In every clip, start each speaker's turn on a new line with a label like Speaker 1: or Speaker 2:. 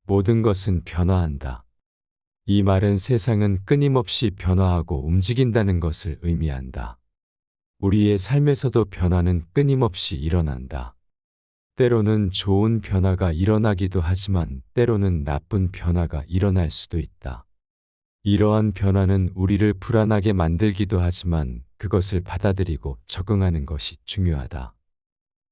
Speaker 1: 모든 것은 변화한다. 이 말은 세상은 끊임없이 변화하고 움직인다는 것을 의미한다. 우리의 삶에서도 변화는 끊임없이 일어난다. 때로는 좋은 변화가 일어나기도 하지만 때로는 나쁜 변화가 일어날 수도 있다. 이러한 변화는 우리를 불안하게 만들기도 하지만 그것을 받아들이고 적응하는 것이 중요하다.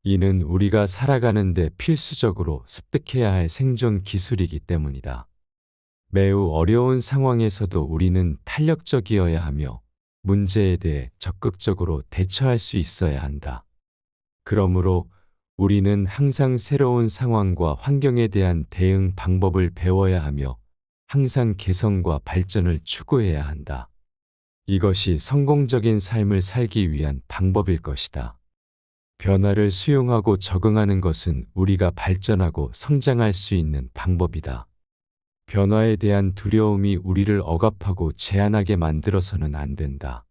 Speaker 1: 이는 우리가 살아가는 데 필수적으로 습득해야 할 생존 기술이기 때문이다. 매우 어려운 상황에서도 우리는 탄력적이어야 하며 문제에 대해 적극적으로 대처할 수 있어야 한다. 그러므로 우리는 항상 새로운 상황과 환경에 대한 대응 방법을 배워야 하며 항상 개선과 발전을 추구해야 한다. 이것이 성공적인 삶을 살기 위한 방법일 것이다. 변화를 수용하고 적응하는 것은 우리가 발전하고 성장할 수 있는 방법이다. 변화에 대한 두려움이 우리를 억압하고 제한하게 만들어서는 안 된다.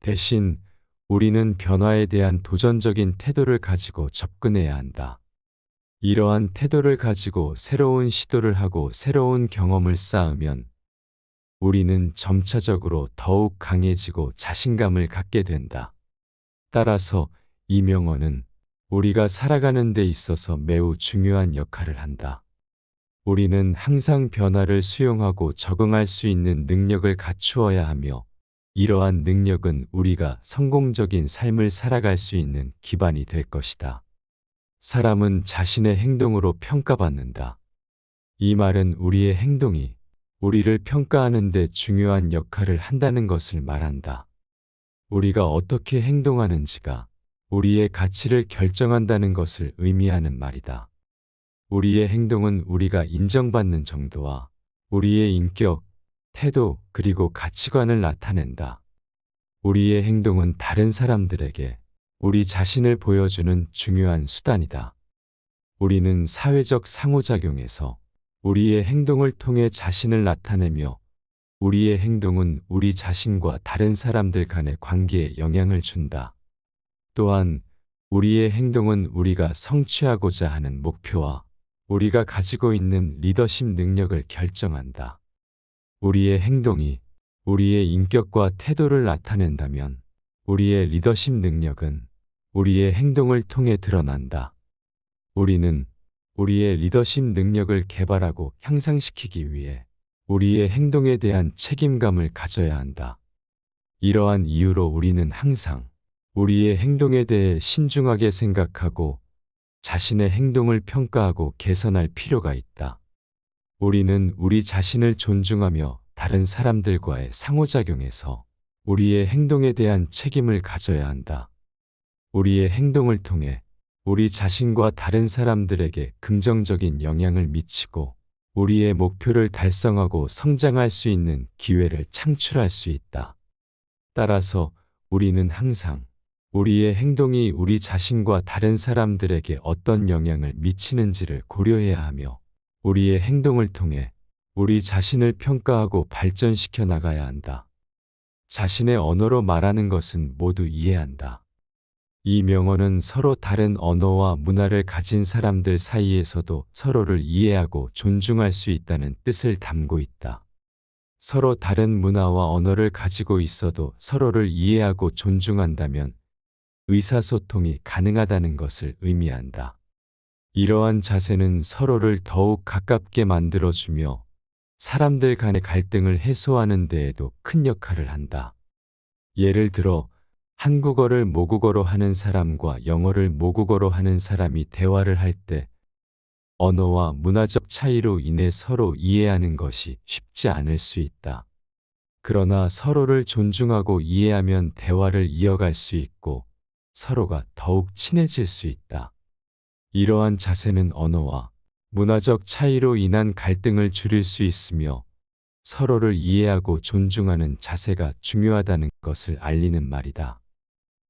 Speaker 1: 대신 우리는 변화에 대한 도전적인 태도를 가지고 접근해야 한다. 이러한 태도를 가지고 새로운 시도를 하고 새로운 경험을 쌓으면 우리는 점차적으로 더욱 강해지고 자신감을 갖게 된다. 따라서 이 명언은 우리가 살아가는 데 있어서 매우 중요한 역할을 한다. 우리는 항상 변화를 수용하고 적응할 수 있는 능력을 갖추어야 하며 이러한 능력은 우리가 성공적인 삶을 살아갈 수 있는 기반이 될 것이다. 사람은 자신의 행동으로 평가받는다. 이 말은 우리의 행동이 우리를 평가하는 데 중요한 역할을 한다는 것을 말한다. 우리가 어떻게 행동하는지가 우리의 가치를 결정한다는 것을 의미하는 말이다. 우리의 행동은 우리가 인정받는 정도와 우리의 인격, 태도, 그리고 가치관을 나타낸다. 우리의 행동은 다른 사람들에게 우리 자신을 보여주는 중요한 수단이다. 우리는 사회적 상호작용에서 우리의 행동을 통해 자신을 나타내며 우리의 행동은 우리 자신과 다른 사람들 간의 관계에 영향을 준다. 또한 우리의 행동은 우리가 성취하고자 하는 목표와 우리가 가지고 있는 리더십 능력을 결정한다. 우리의 행동이 우리의 인격과 태도를 나타낸다면 우리의 리더십 능력은 우리의 행동을 통해 드러난다. 우리는 우리의 리더십 능력을 개발하고 향상시키기 위해 우리의 행동에 대한 책임감을 가져야 한다. 이러한 이유로 우리는 항상 우리의 행동에 대해 신중하게 생각하고 자신의 행동을 평가하고 개선할 필요가 있다. 우리는 우리 자신을 존중하며 다른 사람들과의 상호작용에서 우리의 행동에 대한 책임을 가져야 한다. 우리의 행동을 통해 우리 자신과 다른 사람들에게 긍정적인 영향을 미치고 우리의 목표를 달성하고 성장할 수 있는 기회를 창출할 수 있다. 따라서 우리는 항상 우리의 행동이 우리 자신과 다른 사람들에게 어떤 영향을 미치는지를 고려해야 하며 우리의 행동을 통해 우리 자신을 평가하고 발전시켜 나가야 한다. 자신의 언어로 말하는 것은 모두 이해한다. 이 명언은 서로 다른 언어와 문화를 가진 사람들 사이에서도 서로를 이해하고 존중할 수 있다는 뜻을 담고 있다. 서로 다른 문화와 언어를 가지고 있어도 서로를 이해하고 존중한다면 의사소통이 가능하다는 것을 의미한다. 이러한 자세는 서로를 더욱 가깝게 만들어주며 사람들 간의 갈등을 해소하는 데에도 큰 역할을 한다. 예를 들어 한국어를 모국어로 하는 사람과 영어를 모국어로 하는 사람이 대화를 할 때 언어와 문화적 차이로 인해 서로 이해하는 것이 쉽지 않을 수 있다. 그러나 서로를 존중하고 이해하면 대화를 이어갈 수 있고 서로가 더욱 친해질 수 있다. 이러한 자세는 언어와 문화적 차이로 인한 갈등을 줄일 수 있으며 서로를 이해하고 존중하는 자세가 중요하다는 것을 알리는 말이다.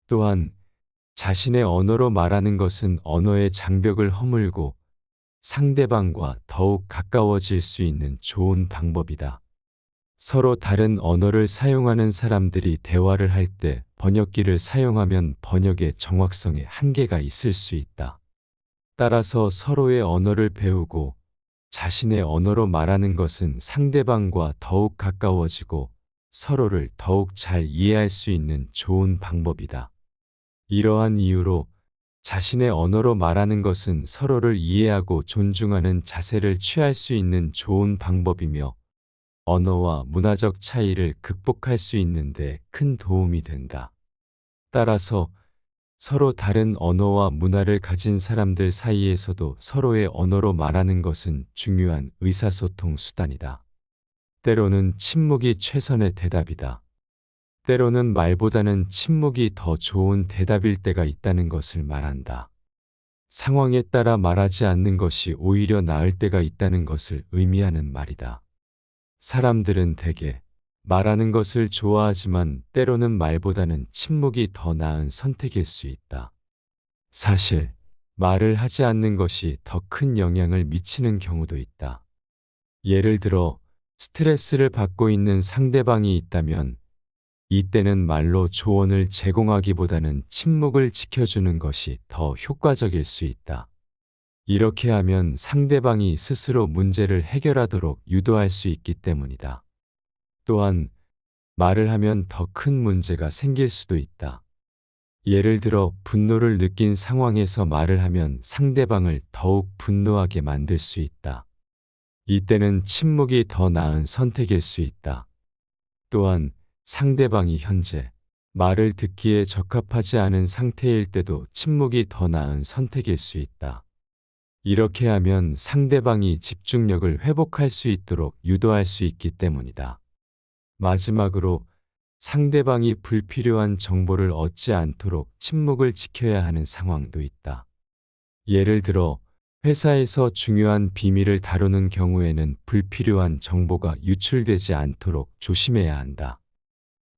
Speaker 1: 또한 자신의 언어로 말하는 것은 언어의 장벽을 허물고 상대방과 더욱 가까워질 수 있는 좋은 방법이다. 서로 다른 언어를 사용하는 사람들이 대화를 할 때 번역기를 사용하면 번역의 정확성에 한계가 있을 수 있다. 따라서 서로의 언어를 배우고 자신의 언어로 말하는 것은 상대방과 더욱 가까워지고 서로를 더욱 잘 이해할 수 있는 좋은 방법이다. 이러한 이유로 자신의 언어로 말하는 것은 서로를 이해하고 존중하는 자세를 취할 수 있는 좋은 방법이며 언어와 문화적 차이를 극복할 수 있는데 큰 도움이 된다. 따라서 서로 다른 언어와 문화를 가진 사람들 사이에서도 서로의 언어로 말하는 것은 중요한 의사소통 수단이다. 때로는 침묵이 최선의 대답이다. 때로는 말보다는 침묵이 더 좋은 대답일 때가 있다는 것을 말한다. 상황에 따라 말하지 않는 것이 오히려 나을 때가 있다는 것을 의미하는 말이다. 사람들은 대개 말하는 것을 좋아하지만 때로는 말보다는 침묵이 더 나은 선택일 수 있다. 사실 말을 하지 않는 것이 더 큰 영향을 미치는 경우도 있다. 예를 들어 스트레스를 받고 있는 상대방이 있다면 이때는 말로 조언을 제공하기보다는 침묵을 지켜주는 것이 더 효과적일 수 있다. 이렇게 하면 상대방이 스스로 문제를 해결하도록 유도할 수 있기 때문이다. 또한 말을 하면 더 큰 문제가 생길 수도 있다. 예를 들어 분노를 느낀 상황에서 말을 하면 상대방을 더욱 분노하게 만들 수 있다. 이때는 침묵이 더 나은 선택일 수 있다. 또한 상대방이 현재 말을 듣기에 적합하지 않은 상태일 때도 침묵이 더 나은 선택일 수 있다. 이렇게 하면 상대방이 집중력을 회복할 수 있도록 유도할 수 있기 때문이다. 마지막으로 상대방이 불필요한 정보를 얻지 않도록 침묵을 지켜야 하는 상황도 있다. 예를 들어 회사에서 중요한 비밀을 다루는 경우에는 불필요한 정보가 유출되지 않도록 조심해야 한다.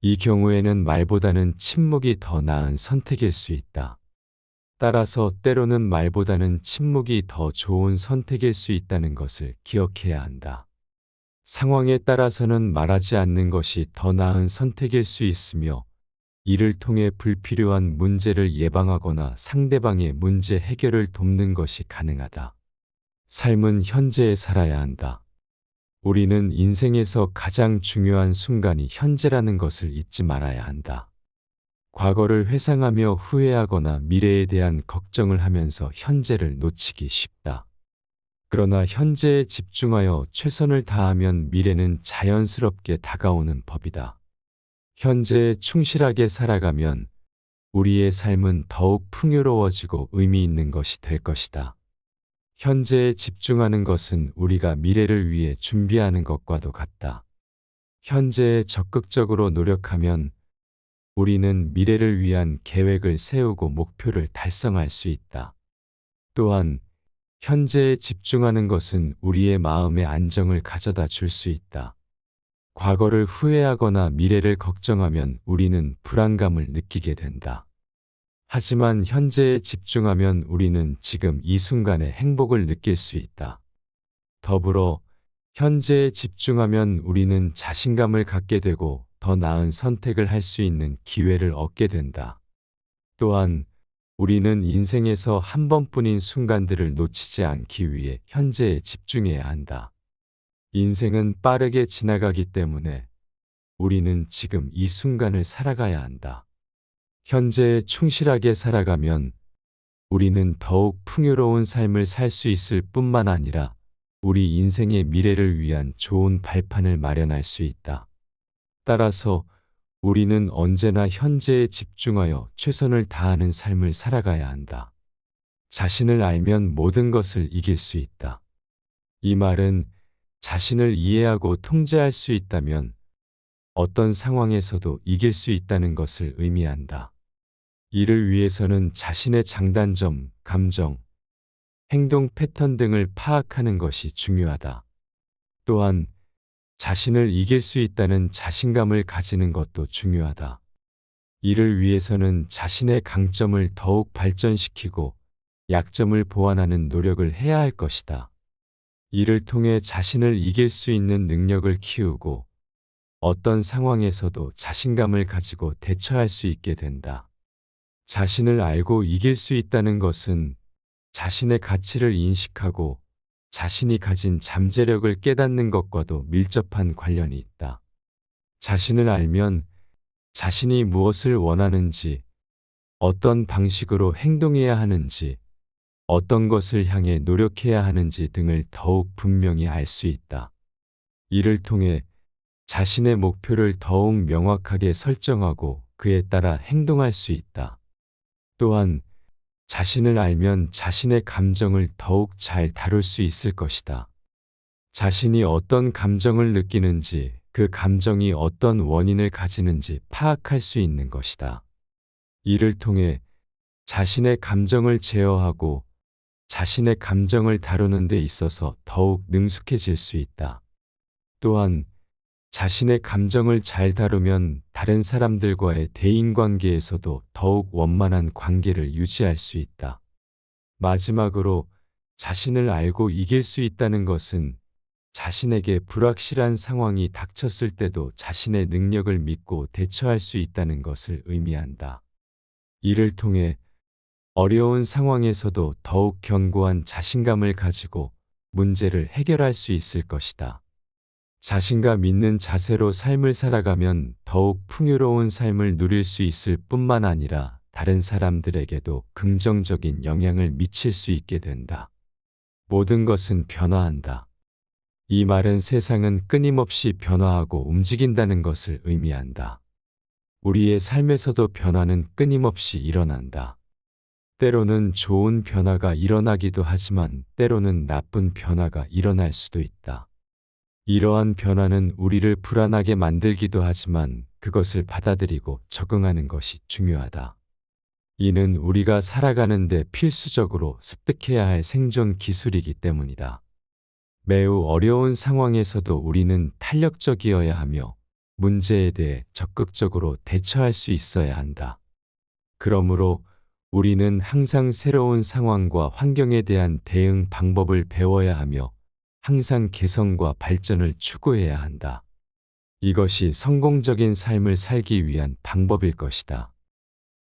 Speaker 1: 이 경우에는 말보다는 침묵이 더 나은 선택일 수 있다. 따라서 때로는 말보다는 침묵이 더 좋은 선택일 수 있다는 것을 기억해야 한다. 상황에 따라서는 말하지 않는 것이 더 나은 선택일 수 있으며 이를 통해 불필요한 문제를 예방하거나 상대방의 문제 해결을 돕는 것이 가능하다. 삶은 현재에 살아야 한다. 우리는 인생에서 가장 중요한 순간이 현재라는 것을 잊지 말아야 한다. 과거를 회상하며 후회하거나 미래에 대한 걱정을 하면서 현재를 놓치기 쉽다. 그러나 현재에 집중하여 최선을 다하면 미래는 자연스럽게 다가오는 법이다. 현재에 충실하게 살아가면 우리의 삶은 더욱 풍요로워지고 의미 있는 것이 될 것이다. 현재에 집중하는 것은 우리가 미래를 위해 준비하는 것과도 같다. 현재에 적극적으로 노력하면 우리는 미래를 위한 계획을 세우고 목표를 달성할 수 있다. 또한 현재에 집중하는 것은 우리의 마음의 안정을 가져다 줄 수 있다. 과거를 후회하거나 미래를 걱정하면 우리는 불안감을 느끼게 된다. 하지만 현재에 집중하면 우리는 지금 이 순간의 행복을 느낄 수 있다. 더불어 현재에 집중하면 우리는 자신감을 갖게 되고 더 나은 선택을 할 수 있는 기회를 얻게 된다. 또한 우리는 인생에서 한 번뿐인 순간들을 놓치지 않기 위해 현재에 집중해야 한다. 인생은 빠르게 지나가기 때문에 우리는 지금 이 순간을 살아가야 한다. 현재에 충실하게 살아가면 우리는 더욱 풍요로운 삶을 살 수 있을 뿐만 아니라 우리 인생의 미래를 위한 좋은 발판을 마련할 수 있다. 따라서 우리는 언제나 현재에 집중하여 최선을 다하는 삶을 살아가야 한다. 자신을 알면 모든 것을 이길 수 있다. 이 말은 자신을 이해하고 통제할 수 있다면 어떤 상황에서도 이길 수 있다는 것을 의미한다. 이를 위해서는 자신의 장단점, 감정, 행동 패턴 등을 파악하는 것이 중요하다. 또한 자신을 이길 수 있다는 자신감을 가지는 것도 중요하다. 이를 위해서는 자신의 강점을 더욱 발전시키고 약점을 보완하는 노력을 해야 할 것이다. 이를 통해 자신을 이길 수 있는 능력을 키우고 어떤 상황에서도 자신감을 가지고 대처할 수 있게 된다. 자신을 알고 이길 수 있다는 것은 자신의 가치를 인식하고 자신이 가진 잠재력을 깨닫는 것과도 밀접한 관련이 있다. 자신을 알면 자신이 무엇을 원하는지, 어떤 방식으로 행동해야 하는지, 어떤 것을 향해 노력해야 하는지 등을 더욱 분명히 알 수 있다. 이를 통해 자신의 목표를 더욱 명확하게 설정하고 그에 따라 행동할 수 있다. 또한 자신을 알면 자신의 감정을 더욱 잘 다룰 수 있을 것이다. 자신이 어떤 감정을 느끼는지, 그 감정이 어떤 원인을 가지는지 파악할 수 있는 것이다. 이를 통해 자신의 감정을 제어하고 자신의 감정을 다루는 데 있어서 더욱 능숙해질 수 있다. 또한 자신의 감정을 잘 다루면 다른 사람들과의 대인관계에서도 더욱 원만한 관계를 유지할 수 있다. 마지막으로 자신을 알고 이길 수 있다는 것은 자신에게 불확실한 상황이 닥쳤을 때도 자신의 능력을 믿고 대처할 수 있다는 것을 의미한다. 이를 통해 어려운 상황에서도 더욱 견고한 자신감을 가지고 문제를 해결할 수 있을 것이다. 자신감 있는 자세로 삶을 살아가면 더욱 풍요로운 삶을 누릴 수 있을 뿐만 아니라 다른 사람들에게도 긍정적인 영향을 미칠 수 있게 된다. 모든 것은 변화한다. 이 말은 세상은 끊임없이 변화하고 움직인다는 것을 의미한다. 우리의 삶에서도 변화는 끊임없이 일어난다. 때로는 좋은 변화가 일어나기도 하지만 때로는 나쁜 변화가 일어날 수도 있다. 이러한 변화는 우리를 불안하게 만들기도 하지만 그것을 받아들이고 적응하는 것이 중요하다. 이는 우리가 살아가는 데 필수적으로 습득해야 할 생존 기술이기 때문이다. 매우 어려운 상황에서도 우리는 탄력적이어야 하며 문제에 대해 적극적으로 대처할 수 있어야 한다. 그러므로 우리는 항상 새로운 상황과 환경에 대한 대응 방법을 배워야 하며 항상 개선과 발전을 추구해야 한다. 이것이 성공적인 삶을 살기 위한 방법일 것이다.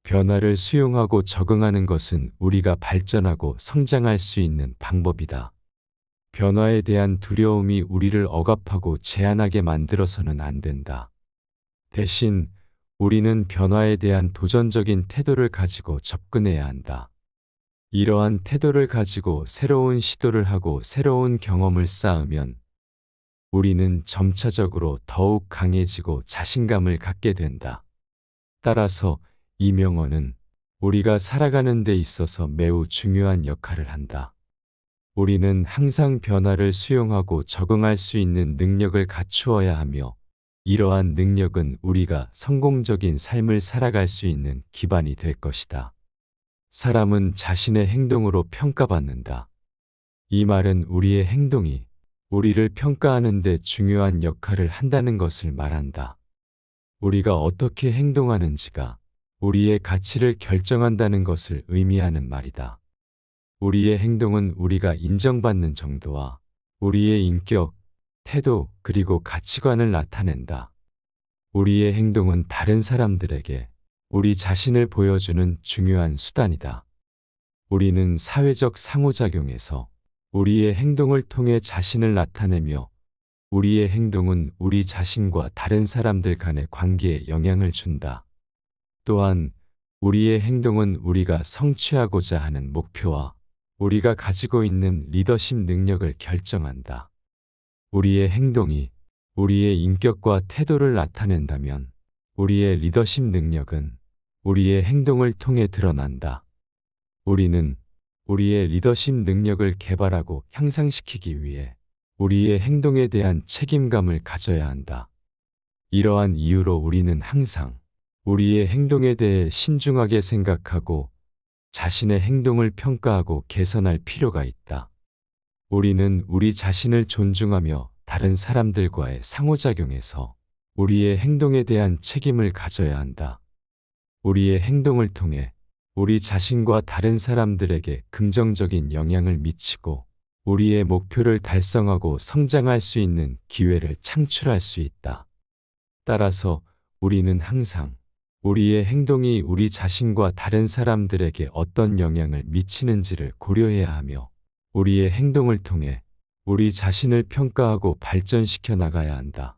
Speaker 1: 변화를 수용하고 적응하는 것은 우리가 발전하고 성장할 수 있는 방법이다. 변화에 대한 두려움이 우리를 억압하고 제한하게 만들어서는 안 된다. 대신 우리는 변화에 대한 도전적인 태도를 가지고 접근해야 한다. 이러한 태도를 가지고 새로운 시도를 하고 새로운 경험을 쌓으면 우리는 점차적으로 더욱 강해지고 자신감을 갖게 된다. 따라서 이 명언은 우리가 살아가는 데 있어서 매우 중요한 역할을 한다. 우리는 항상 변화를 수용하고 적응할 수 있는 능력을 갖추어야 하며 이러한 능력은 우리가 성공적인 삶을 살아갈 수 있는 기반이 될 것이다. 사람은 자신의 행동으로 평가받는다. 이 말은 우리의 행동이 우리를 평가하는 데 중요한 역할을 한다는 것을 말한다. 우리가 어떻게 행동하는지가 우리의 가치를 결정한다는 것을 의미하는 말이다. 우리의 행동은 우리가 인정받는 정도와 우리의 인격, 태도 그리고 가치관을 나타낸다. 우리의 행동은 다른 사람들에게 우리 자신을 보여주는 중요한 수단이다. 우리는 사회적 상호작용에서 우리의 행동을 통해 자신을 나타내며 우리의 행동은 우리 자신과 다른 사람들 간의 관계에 영향을 준다. 또한 우리의 행동은 우리가 성취하고자 하는 목표와 우리가 가지고 있는 리더십 능력을 결정한다. 우리의 행동이 우리의 인격과 태도를 나타낸다면 우리의 리더십 능력은 우리의 행동을 통해 드러난다. 우리는 우리의 리더십 능력을 개발하고 향상시키기 위해 우리의 행동에 대한 책임감을 가져야 한다. 이러한 이유로 우리는 항상 우리의 행동에 대해 신중하게 생각하고 자신의 행동을 평가하고 개선할 필요가 있다. 우리는 우리 자신을 존중하며 다른 사람들과의 상호작용에서 우리의 행동에 대한 책임을 가져야 한다. 우리의 행동을 통해 우리 자신과 다른 사람들에게 긍정적인 영향을 미치고 우리의 목표를 달성하고 성장할 수 있는 기회를 창출할 수 있다. 따라서 우리는 항상 우리의 행동이 우리 자신과 다른 사람들에게 어떤 영향을 미치는지를 고려해야 하며 우리의 행동을 통해 우리 자신을 평가하고 발전시켜 나가야 한다.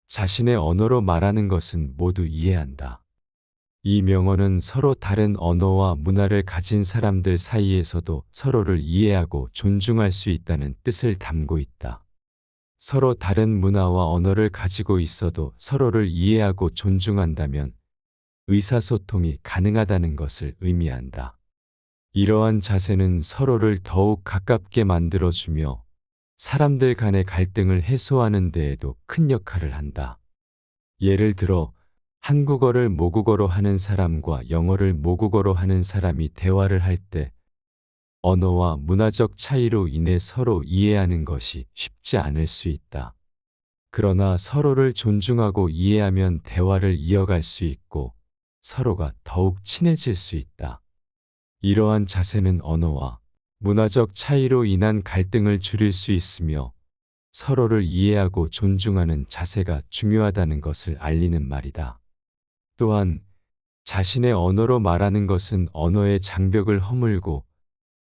Speaker 1: 자신의 언어로 말하는 것은 모두 이해한다. 이 명언은 서로 다른 언어와 문화를 가진 사람들 사이에서도 서로를 이해하고 존중할 수 있다는 뜻을 담고 있다. 서로 다른 문화와 언어를 가지고 있어도 서로를 이해하고 존중한다면 의사소통이 가능하다는 것을 의미한다. 이러한 자세는 서로를 더욱 가깝게 만들어주며 사람들 간의 갈등을 해소하는 데에도 큰 역할을 한다. 예를 들어 한국어를 모국어로 하는 사람과 영어를 모국어로 하는 사람이 대화를 할 때 언어와 문화적 차이로 인해 서로 이해하는 것이 쉽지 않을 수 있다. 그러나 서로를 존중하고 이해하면 대화를 이어갈 수 있고 서로가 더욱 친해질 수 있다. 이러한 자세는 언어와 문화적 차이로 인한 갈등을 줄일 수 있으며 서로를 이해하고 존중하는 자세가 중요하다는 것을 알리는 말이다. 또한 자신의 언어로 말하는 것은 언어의 장벽을 허물고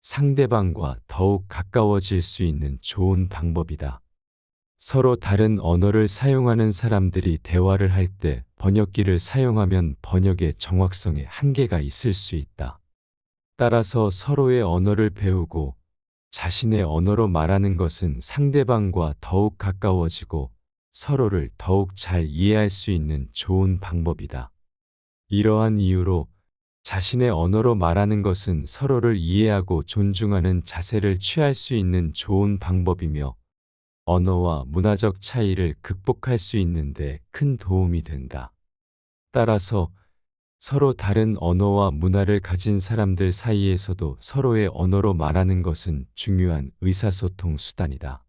Speaker 1: 상대방과 더욱 가까워질 수 있는 좋은 방법이다. 서로 다른 언어를 사용하는 사람들이 대화를 할 때 번역기를 사용하면 번역의 정확성에 한계가 있을 수 있다. 따라서 서로의 언어를 배우고 자신의 언어로 말하는 것은 상대방과 더욱 가까워지고 서로를 더욱 잘 이해할 수 있는 좋은 방법이다. 이러한 이유로 자신의 언어로 말하는 것은 서로를 이해하고 존중하는 자세를 취할 수 있는 좋은 방법이며 언어와 문화적 차이를 극복할 수 있는 데 큰 도움이 된다. 따라서 서로 다른 언어와 문화를 가진 사람들 사이에서도 서로의 언어로 말하는 것은 중요한 의사소통 수단이다.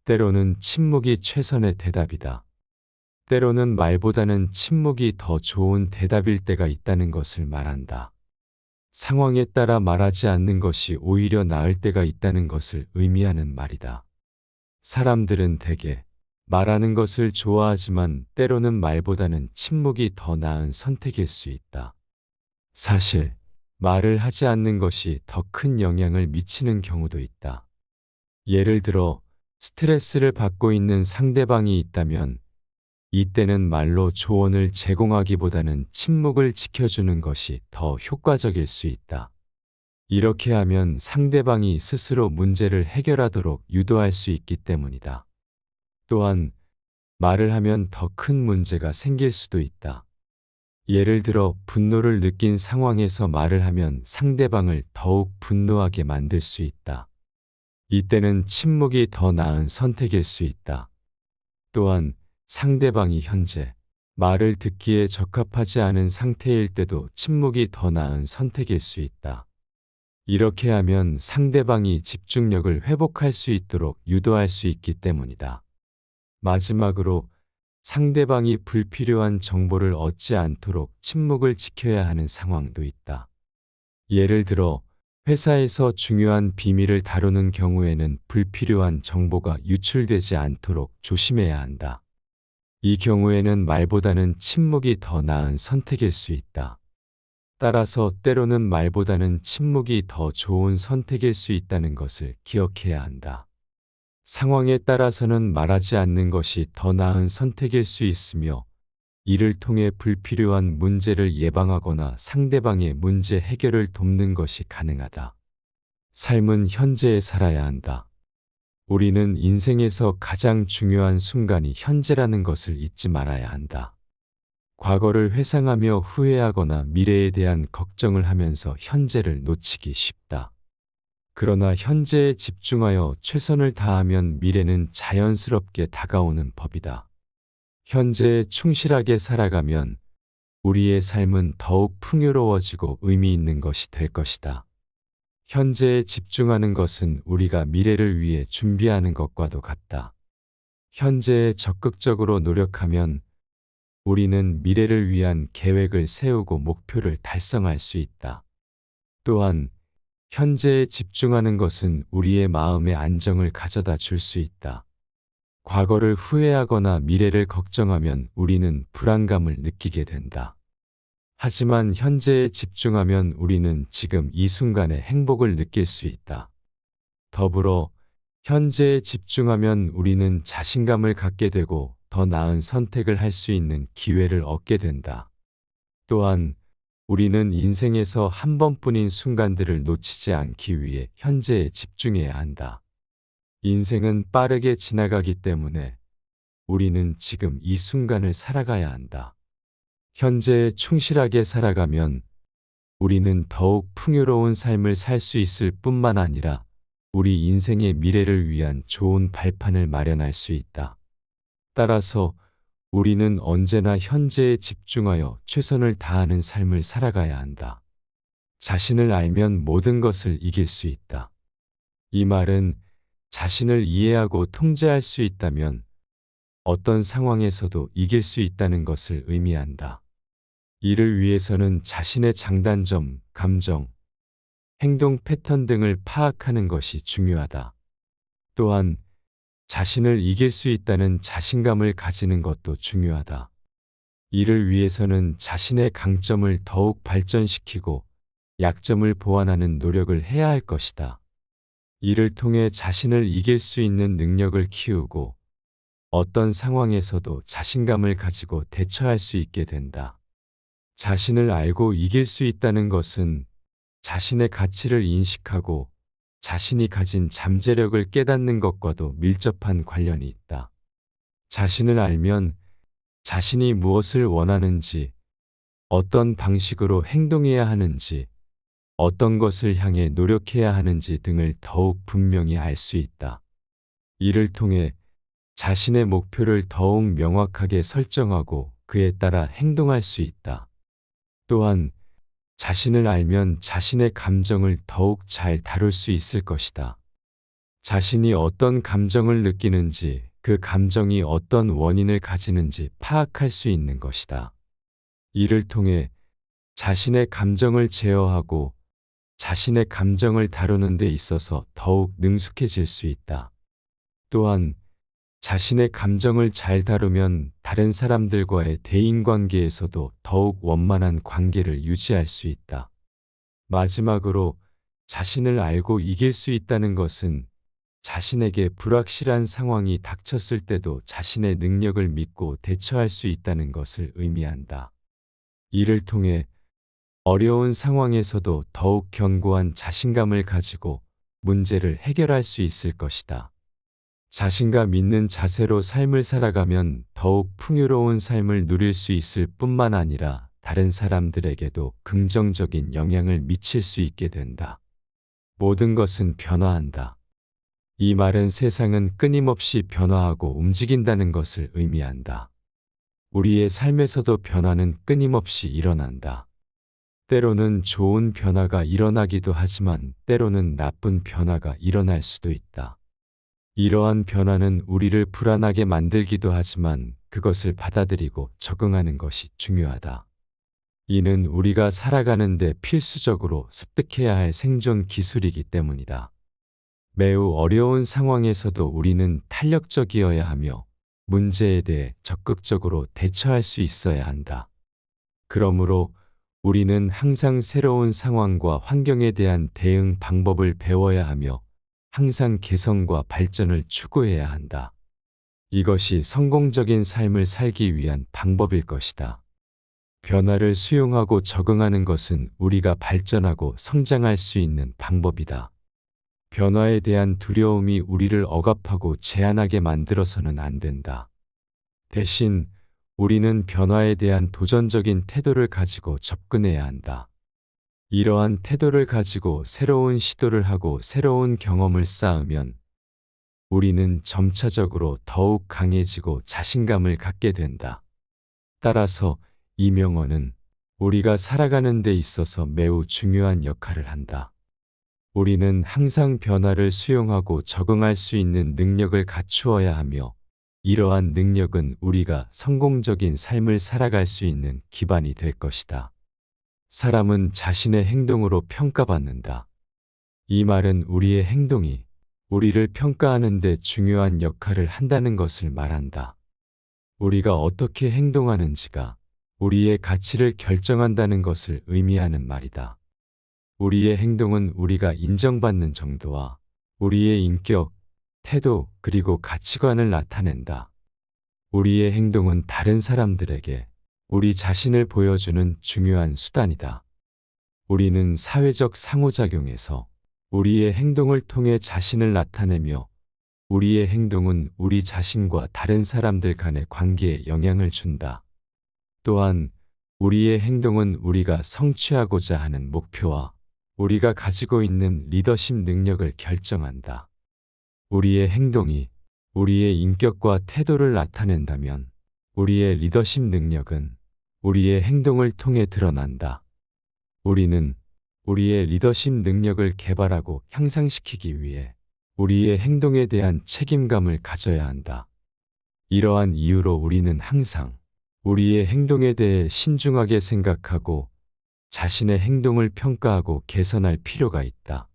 Speaker 1: 때로는 침묵이 최선의 대답이다. 때로는 말보다는 침묵이 더 좋은 대답일 때가 있다는 것을 말한다. 상황에 따라 말하지 않는 것이 오히려 나을 때가 있다는 것을 의미하는 말이다. 사람들은 대개 말하는 것을 좋아하지만 때로는 말보다는 침묵이 더 나은 선택일 수 있다. 사실 말을 하지 않는 것이 더 큰 영향을 미치는 경우도 있다. 예를 들어 스트레스를 받고 있는 상대방이 있다면 이때는 말로 조언을 제공하기보다는 침묵을 지켜주는 것이 더 효과적일 수 있다. 이렇게 하면 상대방이 스스로 문제를 해결하도록 유도할 수 있기 때문이다. 또한 말을 하면 더 큰 문제가 생길 수도 있다. 예를 들어 분노를 느낀 상황에서 말을 하면 상대방을 더욱 분노하게 만들 수 있다. 이때는 침묵이 더 나은 선택일 수 있다. 또한 상대방이 현재 말을 듣기에 적합하지 않은 상태일 때도 침묵이 더 나은 선택일 수 있다. 이렇게 하면 상대방이 집중력을 회복할 수 있도록 유도할 수 있기 때문이다. 마지막으로 상대방이 불필요한 정보를 얻지 않도록 침묵을 지켜야 하는 상황도 있다. 예를 들어 회사에서 중요한 비밀을 다루는 경우에는 불필요한 정보가 유출되지 않도록 조심해야 한다. 이 경우에는 말보다는 침묵이 더 나은 선택일 수 있다. 따라서 때로는 말보다는 침묵이 더 좋은 선택일 수 있다는 것을 기억해야 한다. 상황에 따라서는 말하지 않는 것이 더 나은 선택일 수 있으며 이를 통해 불필요한 문제를 예방하거나 상대방의 문제 해결을 돕는 것이 가능하다. 삶은 현재에 살아야 한다. 우리는 인생에서 가장 중요한 순간이 현재라는 것을 잊지 말아야 한다. 과거를 회상하며 후회하거나 미래에 대한 걱정을 하면서 현재를 놓치기 쉽다. 그러나 현재에 집중하여 최선을 다하면 미래는 자연스럽게 다가오는 법이다. 현재에 충실하게 살아가면 우리의 삶은 더욱 풍요로워지고 의미 있는 것이 될 것이다. 현재에 집중하는 것은 우리가 미래를 위해 준비하는 것과도 같다. 현재에 적극적으로 노력하면 우리는 미래를 위한 계획을 세우고 목표를 달성할 수 있다. 또한 현재에 집중하는 것은 우리의 마음의 안정을 가져다 줄 수 있다. 과거를 후회하거나 미래를 걱정하면 우리는 불안감을 느끼게 된다. 하지만 현재에 집중하면 우리는 지금 이 순간의 행복을 느낄 수 있다. 더불어 현재에 집중하면 우리는 자신감을 갖게 되고 더 나은 선택을 할 수 있는 기회를 얻게 된다. 또한 우리는 인생에서 한 번뿐인 순간들을 놓치지 않기 위해 현재에 집중해야 한다. 인생은 빠르게 지나가기 때문에 우리는 지금 이 순간을 살아가야 한다. 현재에 충실하게 살아가면 우리는 더욱 풍요로운 삶을 살 수 있을 뿐만 아니라 우리 인생의 미래를 위한 좋은 발판을 마련할 수 있다. 따라서 우리는 언제나 현재에 집중하여 최선을 다하는 삶을 살아가야 한다. 자신을 알면 모든 것을 이길 수 있다. 이 말은 자신을 이해하고 통제할 수 있다면 어떤 상황에서도 이길 수 있다는 것을 의미한다. 이를 위해서는 자신의 장단점, 감정, 행동 패턴 등을 파악하는 것이 중요하다. 또한 자신을 이길 수 있다는 자신감을 가지는 것도 중요하다. 이를 위해서는 자신의 강점을 더욱 발전시키고 약점을 보완하는 노력을 해야 할 것이다. 이를 통해 자신을 이길 수 있는 능력을 키우고 어떤 상황에서도 자신감을 가지고 대처할 수 있게 된다. 자신을 알고 이길 수 있다는 것은 자신의 가치를 인식하고 자신이 가진 잠재력을 깨닫는 것과도 밀접한 관련이 있다. 자신을 알면 자신이 무엇을 원하는지, 어떤 방식으로 행동해야 하는지, 어떤 것을 향해 노력해야 하는지 등을 더욱 분명히 알 수 있다. 이를 통해 자신의 목표를 더욱 명확하게 설정하고 그에 따라 행동할 수 있다. 또한 자신을 알면 자신의 감정을 더욱 잘 다룰 수 있을 것이다. 자신이 어떤 감정을 느끼는지, 그 감정이 어떤 원인을 가지는지 파악할 수 있는 것이다. 이를 통해 자신의 감정을 제어하고 자신의 감정을 다루는 데 있어서 더욱 능숙해질 수 있다. 또한 자신의 감정을 잘 다루면 다른 사람들과의 대인관계에서도 더욱 원만한 관계를 유지할 수 있다. 마지막으로 자신을 알고 이길 수 있다는 것은 자신에게 불확실한 상황이 닥쳤을 때도 자신의 능력을 믿고 대처할 수 있다는 것을 의미한다. 이를 통해 어려운 상황에서도 더욱 견고한 자신감을 가지고 문제를 해결할 수 있을 것이다. 자신감 있는 자세로 삶을 살아가면 더욱 풍요로운 삶을 누릴 수 있을 뿐만 아니라 다른 사람들에게도 긍정적인 영향을 미칠 수 있게 된다. 모든 것은 변화한다. 이 말은 세상은 끊임없이 변화하고 움직인다는 것을 의미한다. 우리의 삶에서도 변화는 끊임없이 일어난다. 때로는 좋은 변화가 일어나기도 하지만 때로는 나쁜 변화가 일어날 수도 있다. 이러한 변화는 우리를 불안하게 만들기도 하지만 그것을 받아들이고 적응하는 것이 중요하다. 이는 우리가 살아가는 데 필수적으로 습득해야 할 생존 기술이기 때문이다. 매우 어려운 상황에서도 우리는 탄력적이어야 하며 문제에 대해 적극적으로 대처할 수 있어야 한다. 그러므로 우리는 항상 새로운 상황과 환경에 대한 대응 방법을 배워야 하며 항상 개선과 발전을 추구해야 한다. 이것이 성공적인 삶을 살기 위한 방법일 것이다. 변화를 수용하고 적응하는 것은 우리가 발전하고 성장할 수 있는 방법이다. 변화에 대한 두려움이 우리를 억압하고 제한하게 만들어서는 안 된다. 대신 우리는 변화에 대한 도전적인 태도를 가지고 접근해야 한다. 이러한 태도를 가지고 새로운 시도를 하고 새로운 경험을 쌓으면 우리는 점차적으로 더욱 강해지고 자신감을 갖게 된다. 따라서 이 명언은 우리가 살아가는 데 있어서 매우 중요한 역할을 한다. 우리는 항상 변화를 수용하고 적응할 수 있는 능력을 갖추어야 하며 이러한 능력은 우리가 성공적인 삶을 살아갈 수 있는 기반이 될 것이다. 사람은 자신의 행동으로 평가받는다. 이 말은 우리의 행동이 우리를 평가하는 데 중요한 역할을 한다는 것을 말한다. 우리가 어떻게 행동하는지가 우리의 가치를 결정한다는 것을 의미하는 말이다. 우리의 행동은 우리가 인정받는 정도와 우리의 인격, 태도, 그리고 가치관을 나타낸다. 우리의 행동은 다른 사람들에게 우리 자신을 보여주는 중요한 수단이다. 우리는 사회적 상호작용에서 우리의 행동을 통해 자신을 나타내며 우리의 행동은 우리 자신과 다른 사람들 간의 관계에 영향을 준다. 또한 우리의 행동은 우리가 성취하고자 하는 목표와 우리가 가지고 있는 리더십 능력을 결정한다. 우리의 행동이 우리의 인격과 태도를 나타낸다면 우리의 리더십 능력은 우리의 행동을 통해 드러난다. 우리는 우리의 리더십 능력을 개발하고 향상시키기 위해 우리의 행동에 대한 책임감을 가져야 한다. 이러한 이유로 우리는 항상 우리의 행동에 대해 신중하게 생각하고 자신의 행동을 평가하고 개선할 필요가 있다.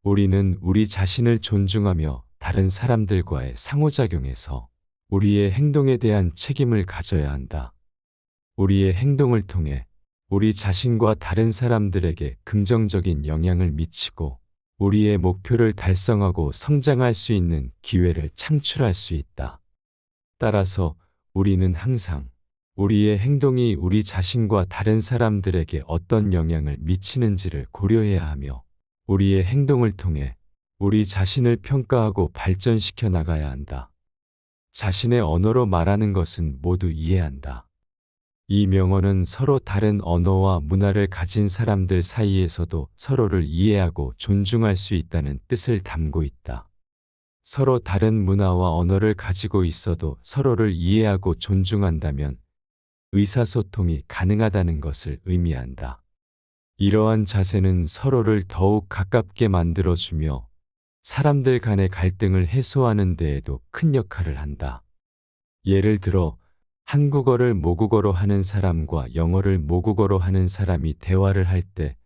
Speaker 1: 우리는 우리 자신을 존중하며 다른 사람들과의 상호작용에서 우리의 행동에 대한 책임을 가져야 한다. 우리의 행동을 통해 우리 자신과 다른 사람들에게 긍정적인 영향을 미치고 우리의 목표를 달성하고 성장할 수 있는 기회를 창출할 수 있다. 따라서 우리는 항상 우리의 행동이 우리 자신과 다른 사람들에게 어떤 영향을 미치는지를 고려해야 하며 우리의 행동을 통해 우리 자신을 평가하고 발전시켜 나가야 한다. 자신의 언어로 말하는 것은 모두 이해한다. 이 명언은 서로 다른 언어와 문화를 가진 사람들 사이에서도 서로를 이해하고 존중할 수 있다는 뜻을 담고 있다. 서로 다른 문화와 언어를 가지고 있어도 서로를 이해하고 존중한다면 의사소통이 가능하다는 것을 의미한다. 이러한 자세는 서로를 더욱 가깝게 만들어주며 사람들 간의 갈등을 해소하는 데에도 큰 역할을 한다. 예를 들어 한국어를 모국어로 하는 사람과 영어를 모국어로 하는 사람이 대화를 할 때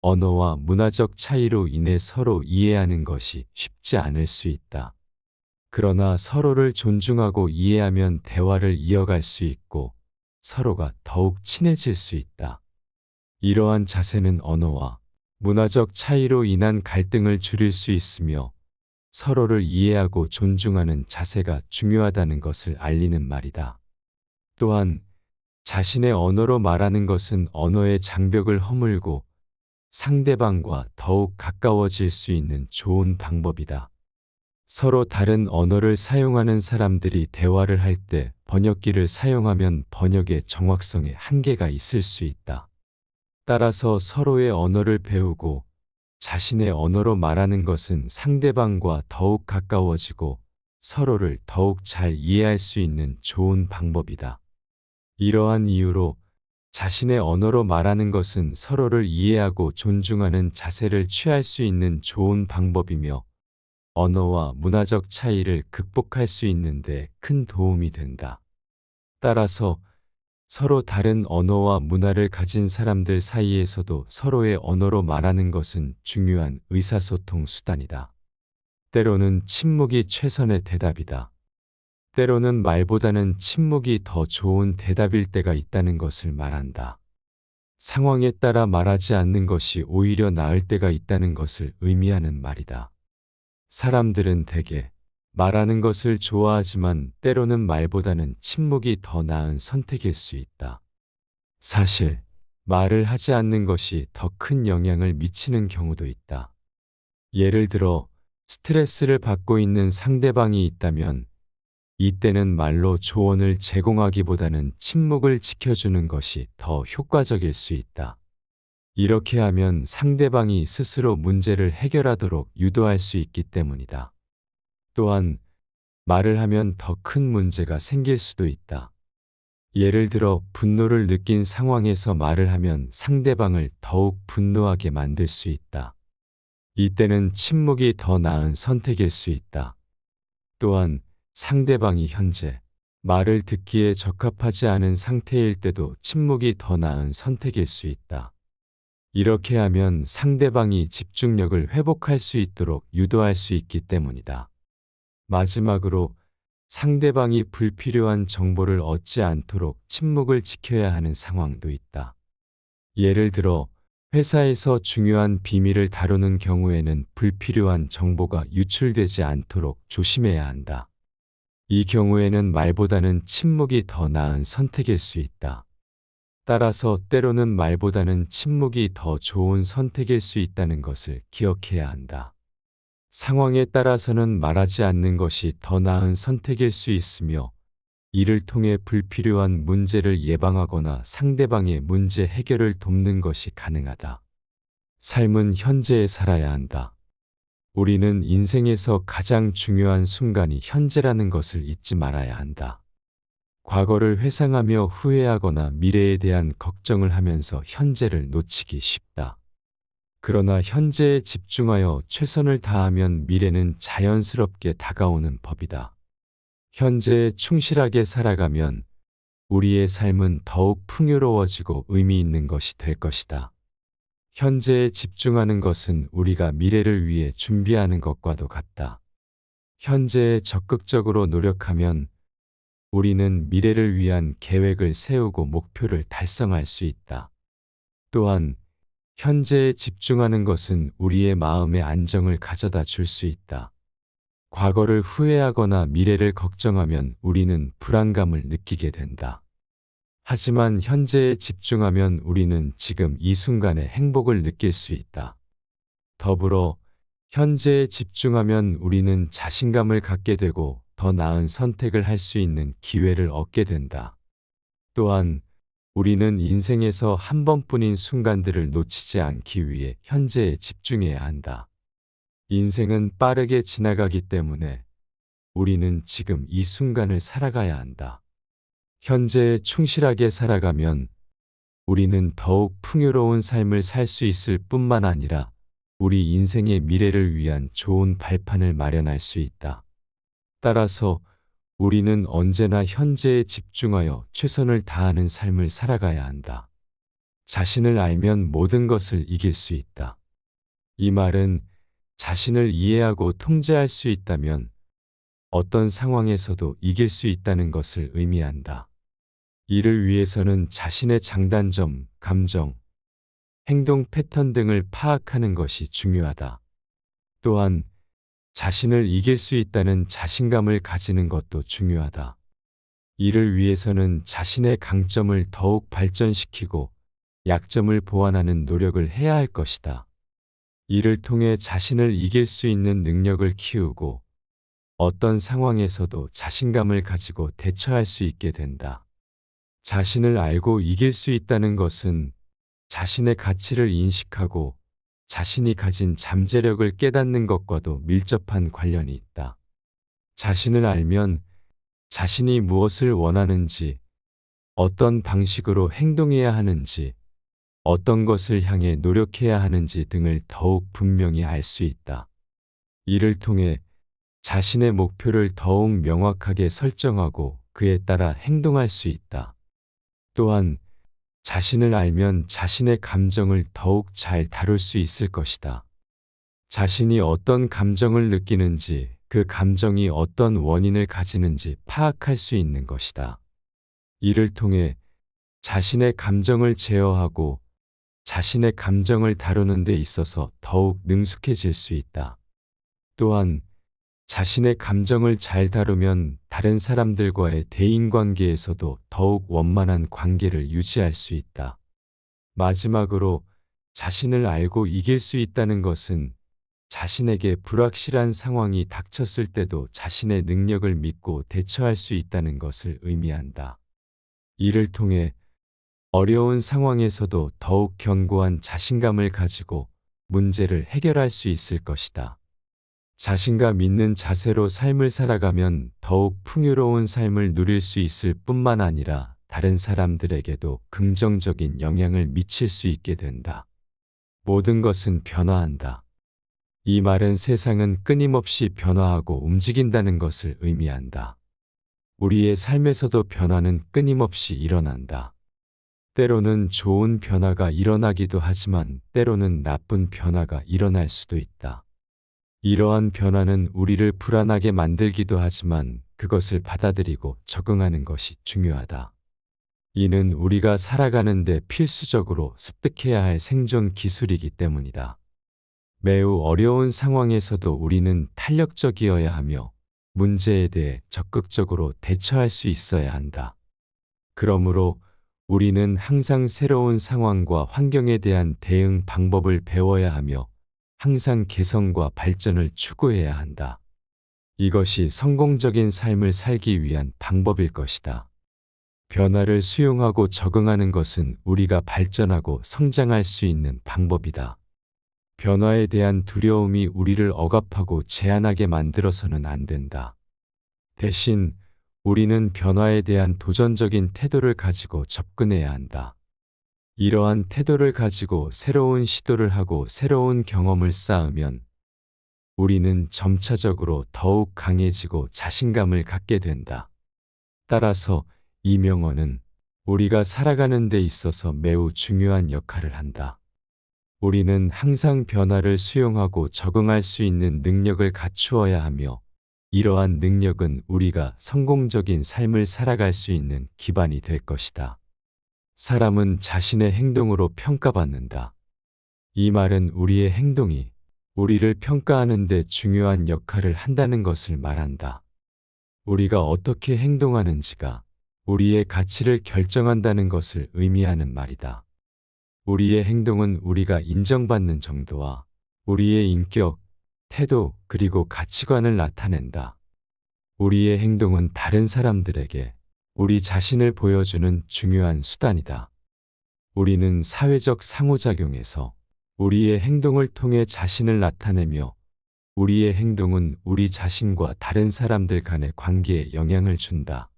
Speaker 1: 언어와 문화적 차이로 인해 서로 이해하는 것이 쉽지 않을 수 있다. 그러나 서로를 존중하고 이해하면 대화를 이어갈 수 있고 서로가 더욱 친해질 수 있다. 이러한 자세는 언어와 문화적 차이로 인한 갈등을 줄일 수 있으며 서로를 이해하고 존중하는 자세가 중요하다는 것을 알리는 말이다. 또한 자신의 언어로 말하는 것은 언어의 장벽을 허물고 상대방과 더욱 가까워질 수 있는 좋은 방법이다. 서로 다른 언어를 사용하는 사람들이 대화를 할 때 번역기를 사용하면 번역의 정확성에 한계가 있을 수 있다. 따라서 서로의 언어를 배우고 자신의 언어로 말하는 것은 상대방과 더욱 가까워지고 서로를 더욱 잘 이해할 수 있는 좋은 방법이다. 이러한 이유로 자신의 언어로 말하는 것은 서로를 이해하고 존중하는 자세를 취할 수 있는 좋은 방법이며 언어와 문화적 차이를 극복할 수 있는 데 큰 도움이 된다. 따라서 서로 다른 언어와 문화를 가진 사람들 사이에서도 서로의 언어로 말하는 것은 중요한 의사소통 수단이다. 때로는 침묵이 최선의 대답이다. 때로는 말보다는 침묵이 더 좋은 대답일 때가 있다는 것을 말한다. 상황에 따라 말하지 않는 것이 오히려 나을 때가 있다는 것을 의미하는 말이다. 사람들은 대개 말하는 것을 좋아하지만 때로는 말보다는 침묵이 더 나은 선택일 수 있다. 사실 말을 하지 않는 것이 더 큰 영향을 미치는 경우도 있다. 예를 들어 스트레스를 받고 있는 상대방이 있다면 이때는 말로 조언을 제공하기보다는 침묵을 지켜주는 것이 더 효과적일 수 있다. 이렇게 하면 상대방이 스스로 문제를 해결하도록 유도할 수 있기 때문이다. 또한 말을 하면 더 큰 문제가 생길 수도 있다. 예를 들어 분노를 느낀 상황에서 말을 하면 상대방을 더욱 분노하게 만들 수 있다. 이때는 침묵이 더 나은 선택일 수 있다. 또한 상대방이 현재 말을 듣기에 적합하지 않은 상태일 때도 침묵이 더 나은 선택일 수 있다. 이렇게 하면 상대방이 집중력을 회복할 수 있도록 유도할 수 있기 때문이다. 마지막으로 상대방이 불필요한 정보를 얻지 않도록 침묵을 지켜야 하는 상황도 있다. 예를 들어 회사에서 중요한 비밀을 다루는 경우에는 불필요한 정보가 유출되지 않도록 조심해야 한다. 이 경우에는 말보다는 침묵이 더 나은 선택일 수 있다. 따라서 때로는 말보다는 침묵이 더 좋은 선택일 수 있다는 것을 기억해야 한다. 상황에 따라서는 말하지 않는 것이 더 나은 선택일 수 있으며, 이를 통해 불필요한 문제를 예방하거나 상대방의 문제 해결을 돕는 것이 가능하다. 삶은 현재에 살아야 한다. 우리는 인생에서 가장 중요한 순간이 현재라는 것을 잊지 말아야 한다. 과거를 회상하며 후회하거나 미래에 대한 걱정을 하면서 현재를 놓치기 쉽다. 그러나 현재에 집중하여 최선을 다하면 미래는 자연스럽게 다가오는 법이다. 현재에 충실하게 살아가면 우리의 삶은 더욱 풍요로워지고 의미 있는 것이 될 것이다. 현재에 집중하는 것은 우리가 미래를 위해 준비하는 것과도 같다. 현재에 적극적으로 노력하면 우리는 미래를 위한 계획을 세우고 목표를 달성할 수 있다. 또한 현재에 집중하는 것은 우리의 마음의 안정을 가져다 줄 수 있다. 과거를 후회하거나 미래를 걱정하면 우리는 불안감을 느끼게 된다. 하지만 현재에 집중하면 우리는 지금 이 순간의 행복을 느낄 수 있다. 더불어 현재에 집중하면 우리는 자신감을 갖게 되고 더 나은 선택을 할 수 있는 기회를 얻게 된다. 또한 우리는 인생에서 한 번뿐인 순간들을 놓치지 않기 위해 현재에 집중해야 한다. 인생은 빠르게 지나가기 때문에 우리는 지금 이 순간을 살아가야 한다. 현재에 충실하게 살아가면 우리는 더욱 풍요로운 삶을 살 수 있을 뿐만 아니라 우리 인생의 미래를 위한 좋은 발판을 마련할 수 있다. 따라서 우리는 언제나 현재에 집중하여 최선을 다하는 삶을 살아가야 한다. 자신을 알면 모든 것을 이길 수 있다. 이 말은 자신을 이해하고 통제할 수 있다면 어떤 상황에서도 이길 수 있다는 것을 의미한다. 이를 위해서는 자신의 장단점, 감정, 행동 패턴 등을 파악하는 것이 중요하다. 또한 자신을 이길 수 있다는 자신감을 가지는 것도 중요하다. 이를 위해서는 자신의 강점을 더욱 발전시키고 약점을 보완하는 노력을 해야 할 것이다. 이를 통해 자신을 이길 수 있는 능력을 키우고 어떤 상황에서도 자신감을 가지고 대처할 수 있게 된다. 자신을 알고 이길 수 있다는 것은 자신의 가치를 인식하고 자신이 가진 잠재력을 깨닫는 것과도 밀접한 관련이 있다. 자신을 알면 자신이 무엇을 원하는지, 어떤 방식으로 행동해야 하는지, 어떤 것을 향해 노력해야 하는지 등을 더욱 분명히 알 수 있다. 이를 통해 자신의 목표를 더욱 명확하게 설정하고 그에 따라 행동할 수 있다. 또한 자신을 알면 자신의 감정을 더욱 잘 다룰 수 있을 것이다. 자신이 어떤 감정을 느끼는지, 그 감정이 어떤 원인을 가지는지 파악할 수 있는 것이다. 이를 통해 자신의 감정을 제어하고 자신의 감정을 다루는 데 있어서 더욱 능숙해질 수 있다. 또한 자신의 감정을 잘 다루면 다른 사람들과의 대인관계에서도 더욱 원만한 관계를 유지할 수 있다. 마지막으로 자신을 알고 이길 수 있다는 것은 자신에게 불확실한 상황이 닥쳤을 때도 자신의 능력을 믿고 대처할 수 있다는 것을 의미한다. 이를 통해 어려운 상황에서도 더욱 견고한 자신감을 가지고 문제를 해결할 수 있을 것이다. 자신감 있는 자세로 삶을 살아가면 더욱 풍요로운 삶을 누릴 수 있을 뿐만 아니라 다른 사람들에게도 긍정적인 영향을 미칠 수 있게 된다. 모든 것은 변화한다. 이 말은 세상은 끊임없이 변화하고 움직인다는 것을 의미한다. 우리의 삶에서도 변화는 끊임없이 일어난다. 때로는 좋은 변화가 일어나기도 하지만 때로는 나쁜 변화가 일어날 수도 있다. 이러한 변화는 우리를 불안하게 만들기도 하지만 그것을 받아들이고 적응하는 것이 중요하다. 이는 우리가 살아가는데 필수적으로 습득해야 할 생존 기술이기 때문이다. 매우 어려운 상황에서도 우리는 탄력적이어야 하며 문제에 대해 적극적으로 대처할 수 있어야 한다. 그러므로 우리는 항상 새로운 상황과 환경에 대한 대응 방법을 배워야 하며 항상 개선과 발전을 추구해야 한다. 이것이 성공적인 삶을 살기 위한 방법일 것이다. 변화를 수용하고 적응하는 것은 우리가 발전하고 성장할 수 있는 방법이다. 변화에 대한 두려움이 우리를 억압하고 제한하게 만들어서는 안 된다. 대신 우리는 변화에 대한 도전적인 태도를 가지고 접근해야 한다. 이러한 태도를 가지고 새로운 시도를 하고 새로운 경험을 쌓으면 우리는 점차적으로 더욱 강해지고 자신감을 갖게 된다. 따라서 이 명언은 우리가 살아가는 데 있어서 매우 중요한 역할을 한다. 우리는 항상 변화를 수용하고 적응할 수 있는 능력을 갖추어야 하며 이러한 능력은 우리가 성공적인 삶을 살아갈 수 있는 기반이 될 것이다. 사람은 자신의 행동으로 평가받는다. 이 말은 우리의 행동이 우리를 평가하는 데 중요한 역할을 한다는 것을 말한다. 우리가 어떻게 행동하는지가 우리의 가치를 결정한다는 것을 의미하는 말이다. 우리의 행동은 우리가 인정받는 정도와 우리의 인격, 태도 그리고 가치관을 나타낸다. 우리의 행동은 다른 사람들에게 우리 자신을 보여주는 중요한 수단이다. 우리는 사회적 상호작용에서 우리의 행동을 통해 자신을 나타내며 우리의 행동은 우리 자신과 다른 사람들 간의 관계에 영향을 준다.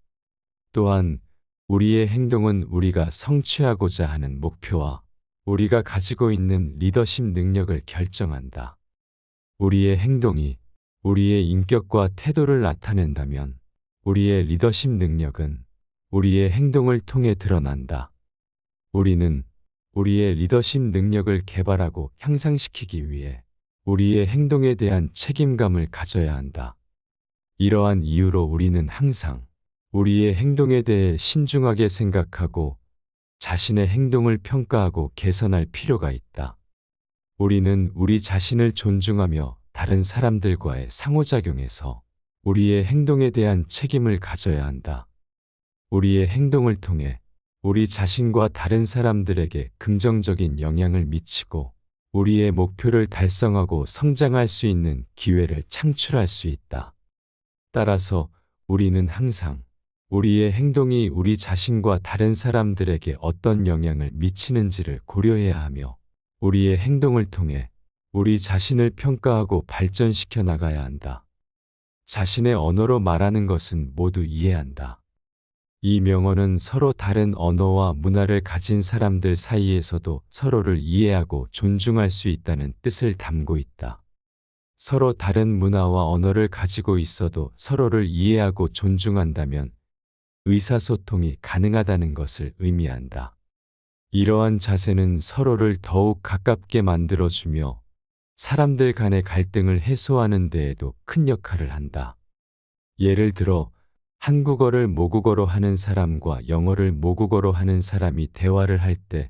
Speaker 1: 또한 우리의 행동은 우리가 성취하고자 하는 목표와 우리가 가지고 있는 리더십 능력을 결정한다. 우리의 행동이 우리의 인격과 태도를 나타낸다면 우리의 리더십 능력은 우리의 행동을 통해 드러난다. 우리는 우리의 리더십 능력을 개발하고 향상시키기 위해 우리의 행동에 대한 책임감을 가져야 한다. 이러한 이유로 우리는 항상 우리의 행동에 대해 신중하게 생각하고 자신의 행동을 평가하고 개선할 필요가 있다. 우리는 우리 자신을 존중하며 다른 사람들과의 상호작용에서 우리의 행동에 대한 책임을 가져야 한다. 우리의 행동을 통해 우리 자신과 다른 사람들에게 긍정적인 영향을 미치고 우리의 목표를 달성하고 성장할 수 있는 기회를 창출할 수 있다. 따라서 우리는 항상 우리의 행동이 우리 자신과 다른 사람들에게 어떤 영향을 미치는지를 고려해야 하며 우리의 행동을 통해 우리 자신을 평가하고 발전시켜 나가야 한다. 자신의 언어로 말하는 것은 모두 이해한다. 이 명언은 서로 다른 언어와 문화를 가진 사람들 사이에서도 서로를 이해하고 존중할 수 있다는 뜻을 담고 있다. 서로 다른 문화와 언어를 가지고 있어도 서로를 이해하고 존중한다면 의사소통이 가능하다는 것을 의미한다. 이러한 자세는 서로를 더욱 가깝게 만들어주며 사람들 간의 갈등을 해소하는 데에도 큰 역할을 한다. 예를 들어 한국어를 모국어로 하는 사람과 영어를 모국어로 하는 사람이 대화를 할 때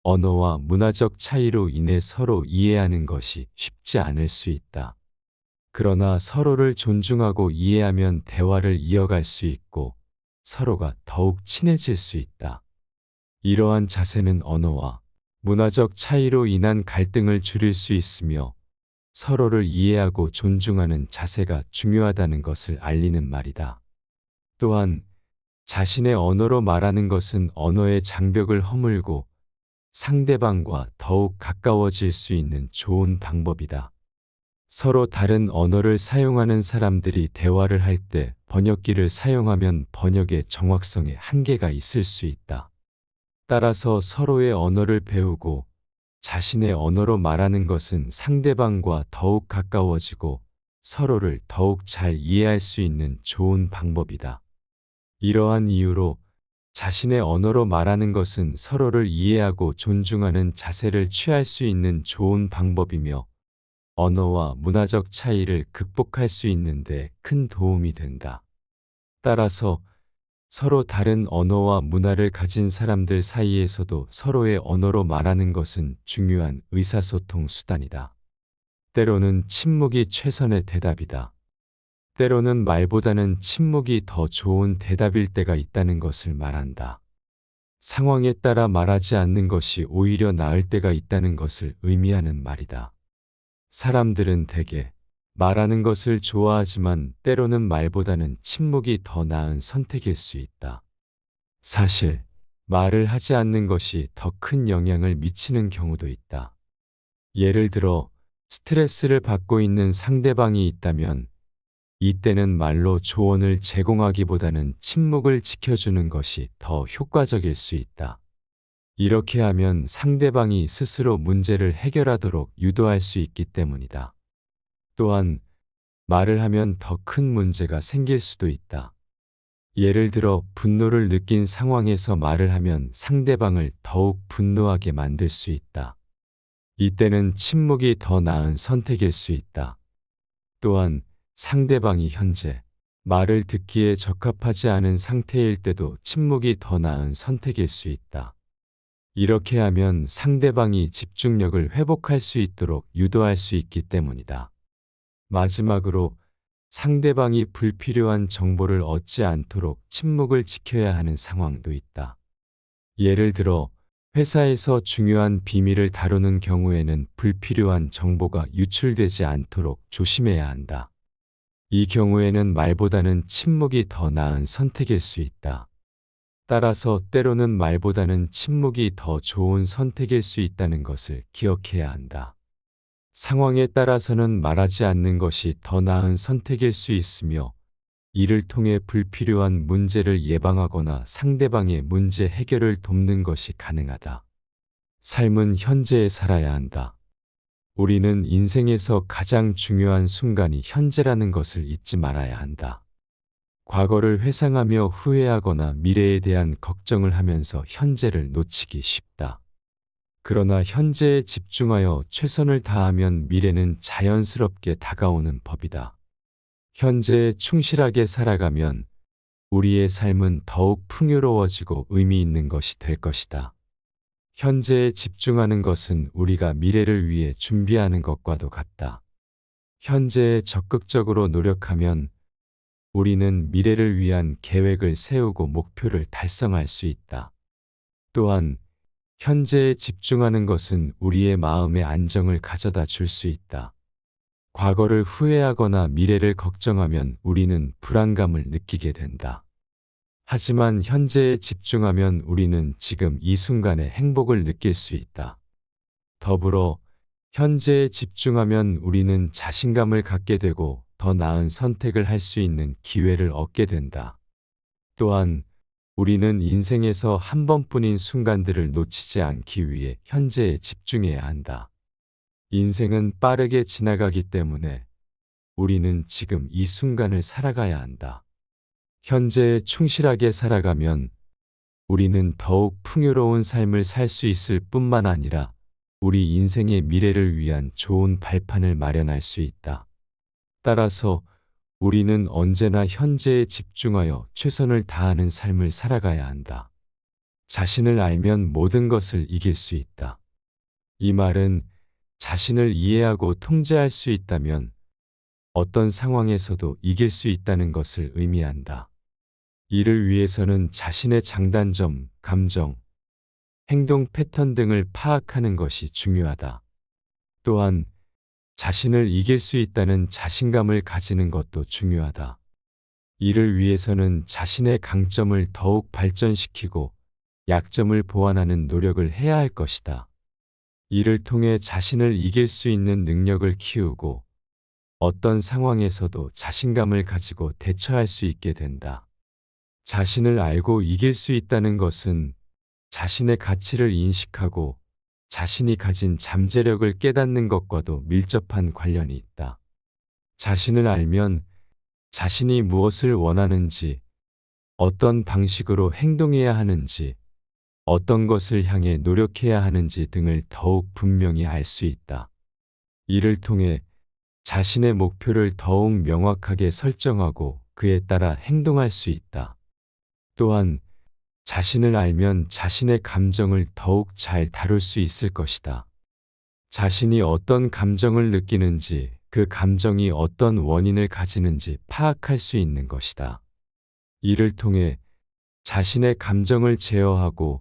Speaker 1: 언어와 문화적 차이로 인해 서로 이해하는 것이 쉽지 않을 수 있다. 그러나 서로를 존중하고 이해하면 대화를 이어갈 수 있고 서로가 더욱 친해질 수 있다. 이러한 자세는 언어와 문화적 차이로 인한 갈등을 줄일 수 있으며 서로를 이해하고 존중하는 자세가 중요하다는 것을 알리는 말이다. 또한 자신의 언어로 말하는 것은 언어의 장벽을 허물고 상대방과 더욱 가까워질 수 있는 좋은 방법이다. 서로 다른 언어를 사용하는 사람들이 대화를 할 때 번역기를 사용하면 번역의 정확성에 한계가 있을 수 있다. 따라서 서로의 언어를 배우고 자신의 언어로 말하는 것은 상대방과 더욱 가까워지고 서로를 더욱 잘 이해할 수 있는 좋은 방법이다. 이러한 이유로 자신의 언어로 말하는 것은 서로를 이해하고 존중하는 자세를 취할 수 있는 좋은 방법이며 언어와 문화적 차이를 극복할 수 있는 데 큰 도움이 된다. 따라서 서로 다른 언어와 문화를 가진 사람들 사이에서도 서로의 언어로 말하는 것은 중요한 의사소통 수단이다. 때로는 침묵이 최선의 대답이다. 때로는 말보다는 침묵이 더 좋은 대답일 때가 있다는 것을 말한다. 상황에 따라 말하지 않는 것이 오히려 나을 때가 있다는 것을 의미하는 말이다. 사람들은 대개 말하는 것을 좋아하지만 때로는 말보다는 침묵이 더 나은 선택일 수 있다. 사실, 말을 하지 않는 것이 더 큰 영향을 미치는 경우도 있다. 예를 들어, 스트레스를 받고 있는 상대방이 있다면, 이때는 말로 조언을 제공하기보다는 침묵을 지켜주는 것이 더 효과적일 수 있다. 이렇게 하면 상대방이 스스로 문제를 해결하도록 유도할 수 있기 때문이다. 또한 말을 하면 더 큰 문제가 생길 수도 있다. 예를 들어 분노를 느낀 상황에서 말을 하면 상대방을 더욱 분노하게 만들 수 있다. 이때는 침묵이 더 나은 선택일 수 있다. 또한 상대방이 현재 말을 듣기에 적합하지 않은 상태일 때도 침묵이 더 나은 선택일 수 있다. 이렇게 하면 상대방이 집중력을 회복할 수 있도록 유도할 수 있기 때문이다. 마지막으로 상대방이 불필요한 정보를 얻지 않도록 침묵을 지켜야 하는 상황도 있다. 예를 들어 회사에서 중요한 비밀을 다루는 경우에는 불필요한 정보가 유출되지 않도록 조심해야 한다. 이 경우에는 말보다는 침묵이 더 나은 선택일 수 있다. 따라서 때로는 말보다는 침묵이 더 좋은 선택일 수 있다는 것을 기억해야 한다. 상황에 따라서는 말하지 않는 것이 더 나은 선택일 수 있으며, 이를 통해 불필요한 문제를 예방하거나 상대방의 문제 해결을 돕는 것이 가능하다. 삶은 현재에 살아야 한다. 우리는 인생에서 가장 중요한 순간이 현재라는 것을 잊지 말아야 한다. 과거를 회상하며 후회하거나 미래에 대한 걱정을 하면서 현재를 놓치기 쉽다. 그러나 현재에 집중하여 최선을 다하면 미래는 자연스럽게 다가오는 법이다. 현재에 충실하게 살아가면 우리의 삶은 더욱 풍요로워지고 의미 있는 것이 될 것이다. 현재에 집중하는 것은 우리가 미래를 위해 준비하는 것과도 같다. 현재에 적극적으로 노력하면 우리는 미래를 위한 계획을 세우고 목표를 달성할 수 있다. 또한 현재에 집중하는 것은 우리의 마음의 안정을 가져다 줄 수 있다. 과거를 후회하거나 미래를 걱정하면 우리는 불안감을 느끼게 된다. 하지만 현재에 집중하면 우리는 지금 이 순간의 행복을 느낄 수 있다. 더불어 현재에 집중하면 우리는 자신감을 갖게 되고 더 나은 선택을 할 수 있는 기회를 얻게 된다. 또한 우리는 인생에서 한 번뿐인 순간들을 놓치지 않기 위해 현재에 집중해야 한다. 인생은 빠르게 지나가기 때문에 우리는 지금 이 순간을 살아가야 한다. 현재에 충실하게 살아가면 우리는 더욱 풍요로운 삶을 살 수 있을 뿐만 아니라 우리 인생의 미래를 위한 좋은 발판을 마련할 수 있다. 따라서 우리는 언제나 현재에 집중하여 최선을 다하는 삶을 살아가야 한다. 자신을 알면 모든 것을 이길 수 있다. 이 말은 자신을 이해하고 통제할 수 있다면 어떤 상황에서도 이길 수 있다는 것을 의미한다. 이를 위해서는 자신의 장단점, 감정, 행동 패턴 등을 파악하는 것이 중요하다. 또한 자신을 이길 수 있다는 자신감을 가지는 것도 중요하다. 이를 위해서는 자신의 강점을 더욱 발전시키고 약점을 보완하는 노력을 해야 할 것이다. 이를 통해 자신을 이길 수 있는 능력을 키우고 어떤 상황에서도 자신감을 가지고 대처할 수 있게 된다. 자신을 알고 이길 수 있다는 것은 자신의 가치를 인식하고 자신이 가진 잠재력을 깨닫는 것과도 밀접한 관련이 있다. 자신을 알면 자신이 무엇을 원하는지, 어떤 방식으로 행동해야 하는지, 어떤 것을 향해 노력해야 하는지 등을 더욱 분명히 알 수 있다. 이를 통해 자신의 목표를 더욱 명확하게 설정하고 그에 따라 행동할 수 있다. 또한 자신을 알면 자신의 감정을 더욱 잘 다룰 수 있을 것이다. 자신이 어떤 감정을 느끼는지, 그 감정이 어떤 원인을 가지는지 파악할 수 있는 것이다. 이를 통해 자신의 감정을 제어하고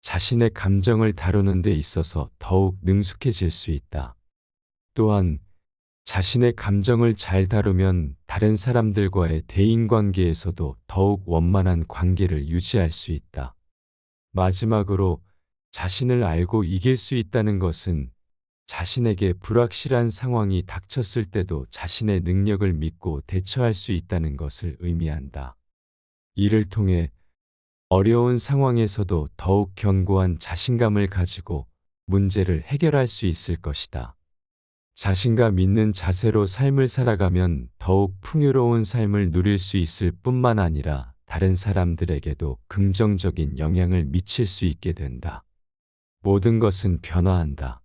Speaker 1: 자신의 감정을 다루는 데 있어서 더욱 능숙해질 수 있다. 또한 자신의 감정을 잘 다루면 다른 사람들과의 대인관계에서도 더욱 원만한 관계를 유지할 수 있다. 마지막으로 자신을 알고 이길 수 있다는 것은 자신에게 불확실한 상황이 닥쳤을 때도 자신의 능력을 믿고 대처할 수 있다는 것을 의미한다. 이를 통해 어려운 상황에서도 더욱 견고한 자신감을 가지고 문제를 해결할 수 있을 것이다. 자신감 있는 자세로 삶을 살아가면 더욱 풍요로운 삶을 누릴 수 있을 뿐만 아니라 다른 사람들에게도 긍정적인 영향을 미칠 수 있게 된다. 모든 것은 변화한다.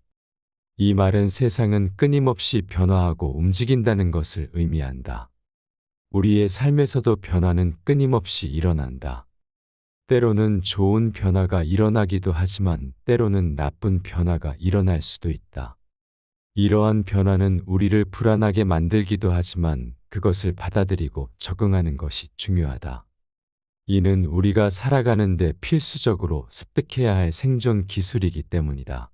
Speaker 1: 이 말은 세상은 끊임없이 변화하고 움직인다는 것을 의미한다. 우리의 삶에서도 변화는 끊임없이 일어난다. 때로는 좋은 변화가 일어나기도 하지만 때로는 나쁜 변화가 일어날 수도 있다. 이러한 변화는 우리를 불안하게 만들기도 하지만 그것을 받아들이고 적응하는 것이 중요하다. 이는 우리가 살아가는 데 필수적으로 습득해야 할 생존 기술이기 때문이다.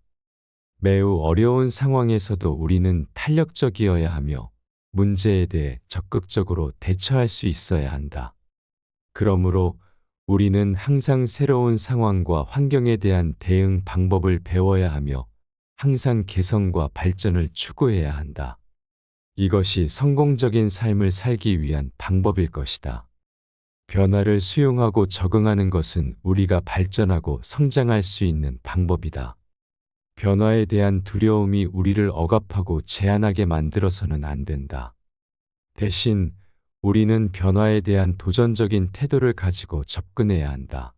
Speaker 1: 매우 어려운 상황에서도 우리는 탄력적이어야 하며 문제에 대해 적극적으로 대처할 수 있어야 한다. 그러므로 우리는 항상 새로운 상황과 환경에 대한 대응 방법을 배워야 하며 항상 개선과 발전을 추구해야 한다. 이것이 성공적인 삶을 살기 위한 방법일 것이다. 변화를 수용하고 적응하는 것은 우리가 발전하고 성장할 수 있는 방법이다. 변화에 대한 두려움이 우리를 억압하고 제한하게 만들어서는 안 된다. 대신 우리는 변화에 대한 도전적인 태도를 가지고 접근해야 한다.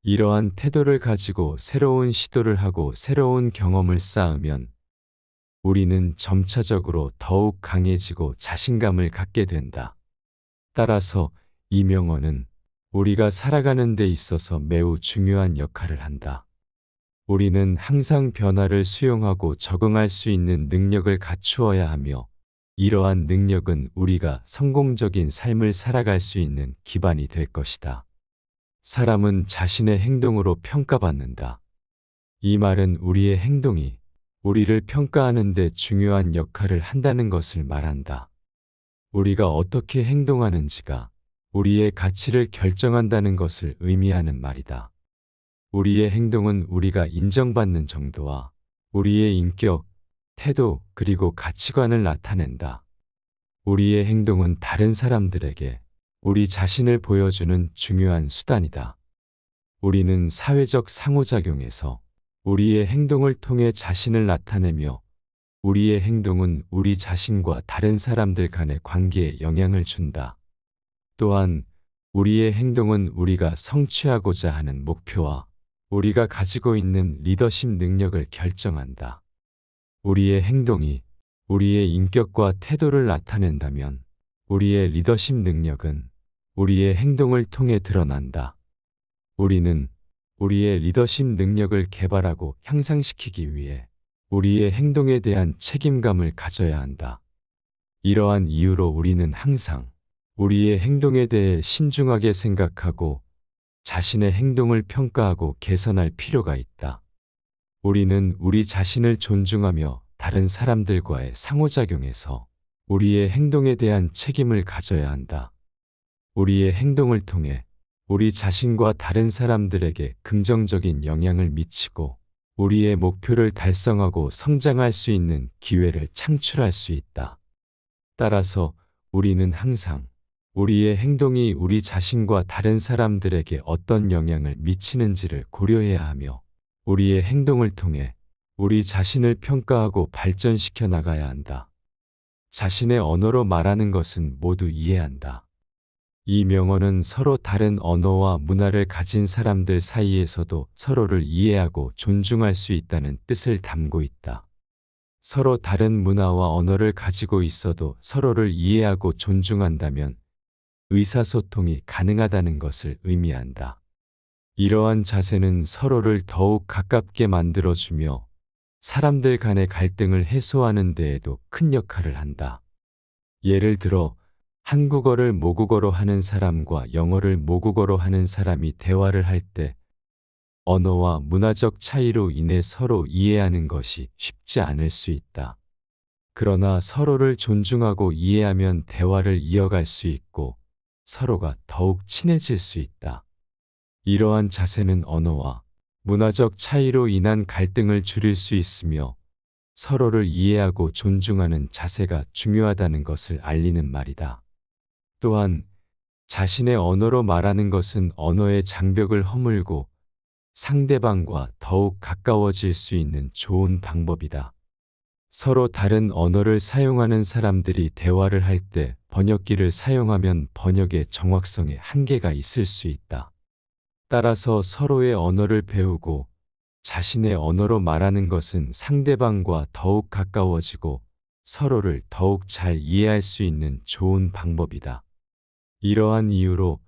Speaker 1: 이러한 태도를 가지고 새로운 시도를 하고 새로운 경험을 쌓으면 우리는 점차적으로 더욱 강해지고 자신감을 갖게 된다. 따라서 이 명언은 우리가 살아가는 데 있어서 매우 중요한 역할을 한다. 우리는 항상 변화를 수용하고 적응할 수 있는 능력을 갖추어야 하며 이러한 능력은 우리가 성공적인 삶을 살아갈 수 있는 기반이 될 것이다. 사람은 자신의 행동으로 평가받는다. 이 말은 우리의 행동이 우리를 평가하는 데 중요한 역할을 한다는 것을 말한다. 우리가 어떻게 행동하는지가 우리의 가치를 결정한다는 것을 의미하는 말이다. 우리의 행동은 우리가 인정받는 정도와 우리의 인격, 태도 그리고 가치관을 나타낸다. 우리의 행동은 다른 사람들에게 우리 자신을 보여주는 중요한 수단이다. 우리는 사회적 상호작용에서 우리의 행동을 통해 자신을 나타내며 우리의 행동은 우리 자신과 다른 사람들 간의 관계에 영향을 준다. 또한 우리의 행동은 우리가 성취하고자 하는 목표와 우리가 가지고 있는 리더십 능력을 결정한다. 우리의 행동이 우리의 인격과 태도를 나타낸다면 우리의 리더십 능력은 우리의 행동을 통해 드러난다. 우리는 우리의 리더십 능력을 개발하고 향상시키기 위해 우리의 행동에 대한 책임감을 가져야 한다. 이러한 이유로 우리는 항상 우리의 행동에 대해 신중하게 생각하고 자신의 행동을 평가하고 개선할 필요가 있다. 우리는 우리 자신을 존중하며 다른 사람들과의 상호작용에서 우리의 행동에 대한 책임을 가져야 한다. 우리의 행동을 통해 우리 자신과 다른 사람들에게 긍정적인 영향을 미치고 우리의 목표를 달성하고 성장할 수 있는 기회를 창출할 수 있다. 따라서 우리는 항상 우리의 행동이 우리 자신과 다른 사람들에게 어떤 영향을 미치는지를 고려해야 하며 우리의 행동을 통해 우리 자신을 평가하고 발전시켜 나가야 한다. 자신의 언어로 말하는 것은 모두 이해한다. 이 명언은 서로 다른 언어와 문화를 가진 사람들 사이에서도 서로를 이해하고 존중할 수 있다는 뜻을 담고 있다. 서로 다른 문화와 언어를 가지고 있어도 서로를 이해하고 존중한다면 의사소통이 가능하다는 것을 의미한다. 이러한 자세는 서로를 더욱 가깝게 만들어주며 사람들 간의 갈등을 해소하는 데에도 큰 역할을 한다. 예를 들어, 한국어를 모국어로 하는 사람과 영어를 모국어로 하는 사람이 대화를 할 때 언어와 문화적 차이로 인해 서로 이해하는 것이 쉽지 않을 수 있다. 그러나 서로를 존중하고 이해하면 대화를 이어갈 수 있고 서로가 더욱 친해질 수 있다. 이러한 자세는 언어와 문화적 차이로 인한 갈등을 줄일 수 있으며 서로를 이해하고 존중하는 자세가 중요하다는 것을 알리는 말이다. 또한 자신의 언어로 말하는 것은 언어의 장벽을 허물고 상대방과 더욱 가까워질 수 있는 좋은 방법이다. 서로 다른 언어를 사용하는 사람들이 대화를 할 때 번역기를 사용하면 번역의 정확성에 한계가 있을 수 있다. 따라서 서로의 언어를 배우고 자신의 언어로 말하는 것은 상대방과 더욱 가까워지고 서로를 더욱 잘 이해할 수 있는 좋은 방법이다. 이러한 이유로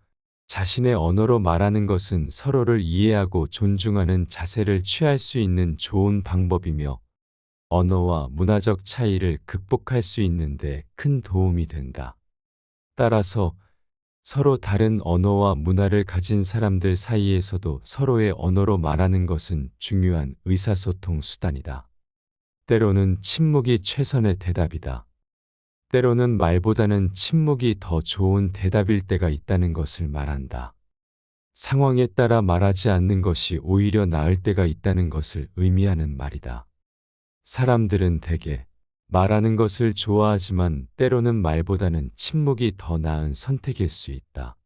Speaker 1: 자신의 언어로 말하는 것은 서로를 이해하고 존중하는 자세를 취할 수 있는 좋은 방법이며 언어와 문화적 차이를 극복할 수 있는 데 큰 도움이 된다. 따라서 서로 다른 언어와 문화를 가진 사람들 사이에서도 서로의 언어로 말하는 것은 중요한 의사소통 수단이다. 때로는 침묵이 최선의 대답이다. 때로는 말보다는 침묵이 더 좋은 대답일 때가 있다는 것을 말한다. 상황에 따라 말하지 않는 것이 오히려 나을 때가 있다는 것을 의미하는 말이다. 사람들은 대개 말하는 것을 좋아하지만 때로는 말보다는 침묵이 더 나은 선택일 수 있다.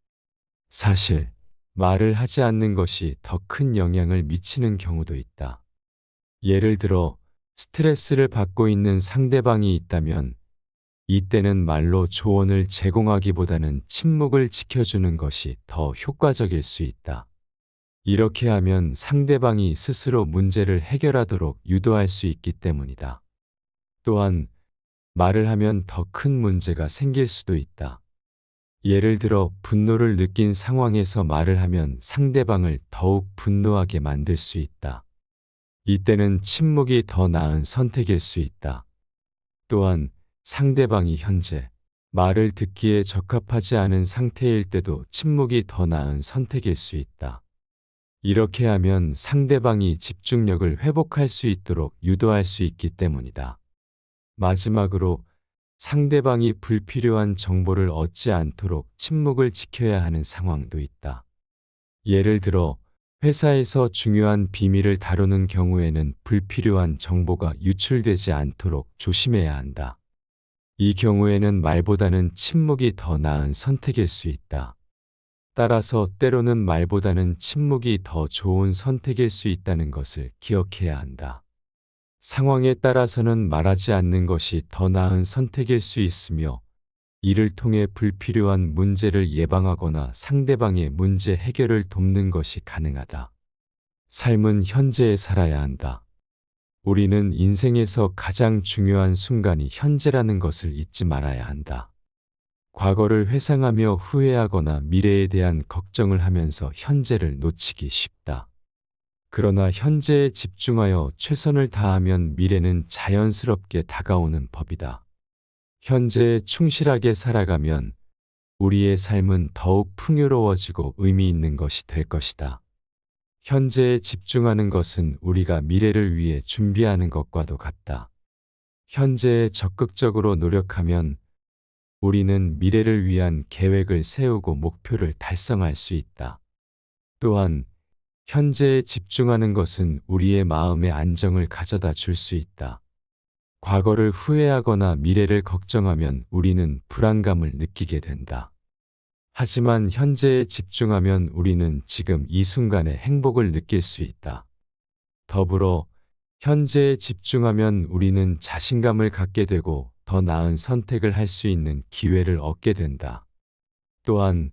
Speaker 1: 사실 말을 하지 않는 것이 더 큰 영향을 미치는 경우도 있다. 예를 들어 스트레스를 받고 있는 상대방이 있다면 이때는 말로 조언을 제공하기보다는 침묵을 지켜주는 것이 더 효과적일 수 있다. 이렇게 하면 상대방이 스스로 문제를 해결하도록 유도할 수 있기 때문이다. 또한 말을 하면 더 큰 문제가 생길 수도 있다. 예를 들어 분노를 느낀 상황에서 말을 하면 상대방을 더욱 분노하게 만들 수 있다. 이때는 침묵이 더 나은 선택일 수 있다. 또한 상대방이 현재 말을 듣기에 적합하지 않은 상태일 때도 침묵이 더 나은 선택일 수 있다. 이렇게 하면 상대방이 집중력을 회복할 수 있도록 유도할 수 있기 때문이다. 마지막으로 상대방이 불필요한 정보를 얻지 않도록 침묵을 지켜야 하는 상황도 있다. 예를 들어 회사에서 중요한 비밀을 다루는 경우에는 불필요한 정보가 유출되지 않도록 조심해야 한다. 이 경우에는 말보다는 침묵이 더 나은 선택일 수 있다. 따라서 때로는 말보다는 침묵이 더 좋은 선택일 수 있다는 것을 기억해야 한다. 상황에 따라서는 말하지 않는 것이 더 나은 선택일 수 있으며 이를 통해 불필요한 문제를 예방하거나 상대방의 문제 해결을 돕는 것이 가능하다. 삶은 현재에 살아야 한다. 우리는 인생에서 가장 중요한 순간이 현재라는 것을 잊지 말아야 한다. 과거를 회상하며 후회하거나 미래에 대한 걱정을 하면서 현재를 놓치기 쉽다. 그러나 현재에 집중하여 최선을 다하면 미래는 자연스럽게 다가오는 법이다. 현재에 충실하게 살아가면 우리의 삶은 더욱 풍요로워지고 의미 있는 것이 될 것이다. 현재에 집중하는 것은 우리가 미래를 위해 준비하는 것과도 같다. 현재에 적극적으로 노력하면 우리는 미래를 위한 계획을 세우고 목표를 달성할 수 있다. 또한 현재에 집중하는 것은 우리의 마음의 안정을 가져다 줄 수 있다. 과거를 후회하거나 미래를 걱정하면 우리는 불안감을 느끼게 된다. 하지만 현재에 집중하면 우리는 지금 이 순간의 행복을 느낄 수 있다. 더불어 현재에 집중하면 우리는 자신감을 갖게 되고 더 나은 선택을 할 수 있는 기회를 얻게 된다. 또한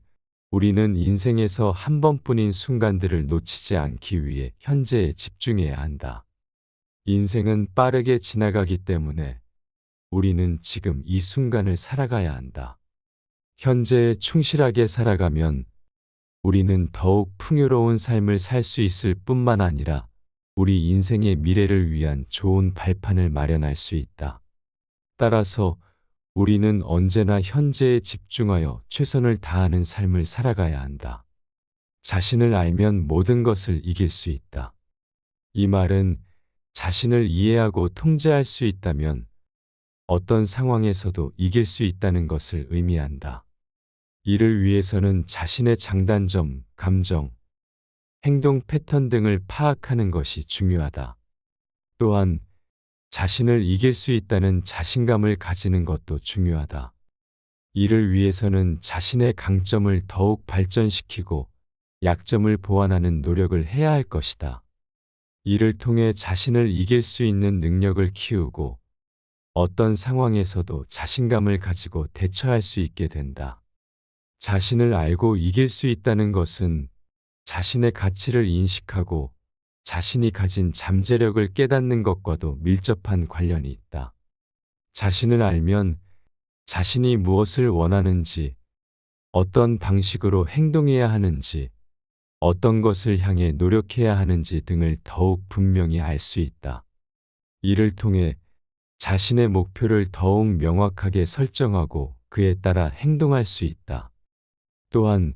Speaker 1: 우리는 인생에서 한 번뿐인 순간들을 놓치지 않기 위해 현재에 집중해야 한다. 인생은 빠르게 지나가기 때문에 우리는 지금 이 순간을 살아가야 한다. 현재에 충실하게 살아가면 우리는 더욱 풍요로운 삶을 살 수 있을 뿐만 아니라 우리 인생의 미래를 위한 좋은 발판을 마련할 수 있다. 따라서 우리는 언제나 현재에 집중하여 최선을 다하는 삶을 살아가야 한다. 자신을 알면 모든 것을 이길 수 있다. 이 말은 자신을 이해하고 통제할 수 있다면 어떤 상황에서도 이길 수 있다는 것을 의미한다. 이를 위해서는 자신의 장단점, 감정, 행동 패턴 등을 파악하는 것이 중요하다. 또한 자신을 이길 수 있다는 자신감을 가지는 것도 중요하다. 이를 위해서는 자신의 강점을 더욱 발전시키고 약점을 보완하는 노력을 해야 할 것이다. 이를 통해 자신을 이길 수 있는 능력을 키우고 어떤 상황에서도 자신감을 가지고 대처할 수 있게 된다. 자신을 알고 이길 수 있다는 것은 자신의 가치를 인식하고 자신이 가진 잠재력을 깨닫는 것과도 밀접한 관련이 있다. 자신을 알면 자신이 무엇을 원하는지, 어떤 방식으로 행동해야 하는지, 어떤 것을 향해 노력해야 하는지 등을 더욱 분명히 알 수 있다. 이를 통해 자신의 목표를 더욱 명확하게 설정하고 그에 따라 행동할 수 있다. 또한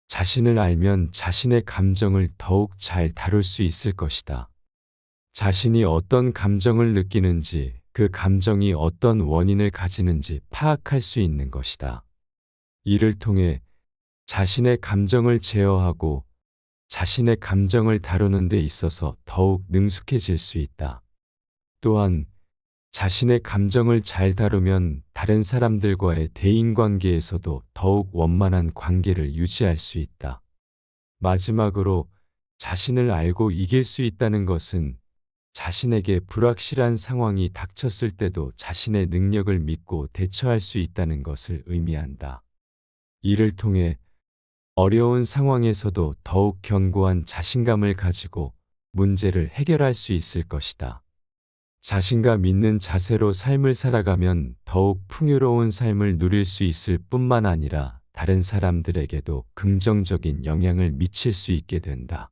Speaker 1: 자신을 알면 자신의 감정을 더욱 잘 다룰 수 있을 것이다. 자신이 어떤 감정을 느끼는지, 그 감정이 어떤 원인을 가지는지 파악할 수 있는 것이다. 이를 통해 자신의 감정을 제어하고 자신의 감정을 다루는 데 있어서 더욱 능숙해질 수 있다. 또한 자신의 감정을 잘 다루면 다른 사람들과의 대인관계에서도 더욱 원만한 관계를 유지할 수 있다. 마지막으로 자신을 알고 이길 수 있다는 것은 자신에게 불확실한 상황이 닥쳤을 때도 자신의 능력을 믿고 대처할 수 있다는 것을 의미한다. 이를 통해 어려운 상황에서도 더욱 견고한 자신감을 가지고 문제를 해결할 수 있을 것이다. 자신감 있는 자세로 삶을 살아가면 더욱 풍요로운 삶을 누릴 수 있을 뿐만 아니라 다른 사람들에게도 긍정적인 영향을 미칠 수 있게 된다.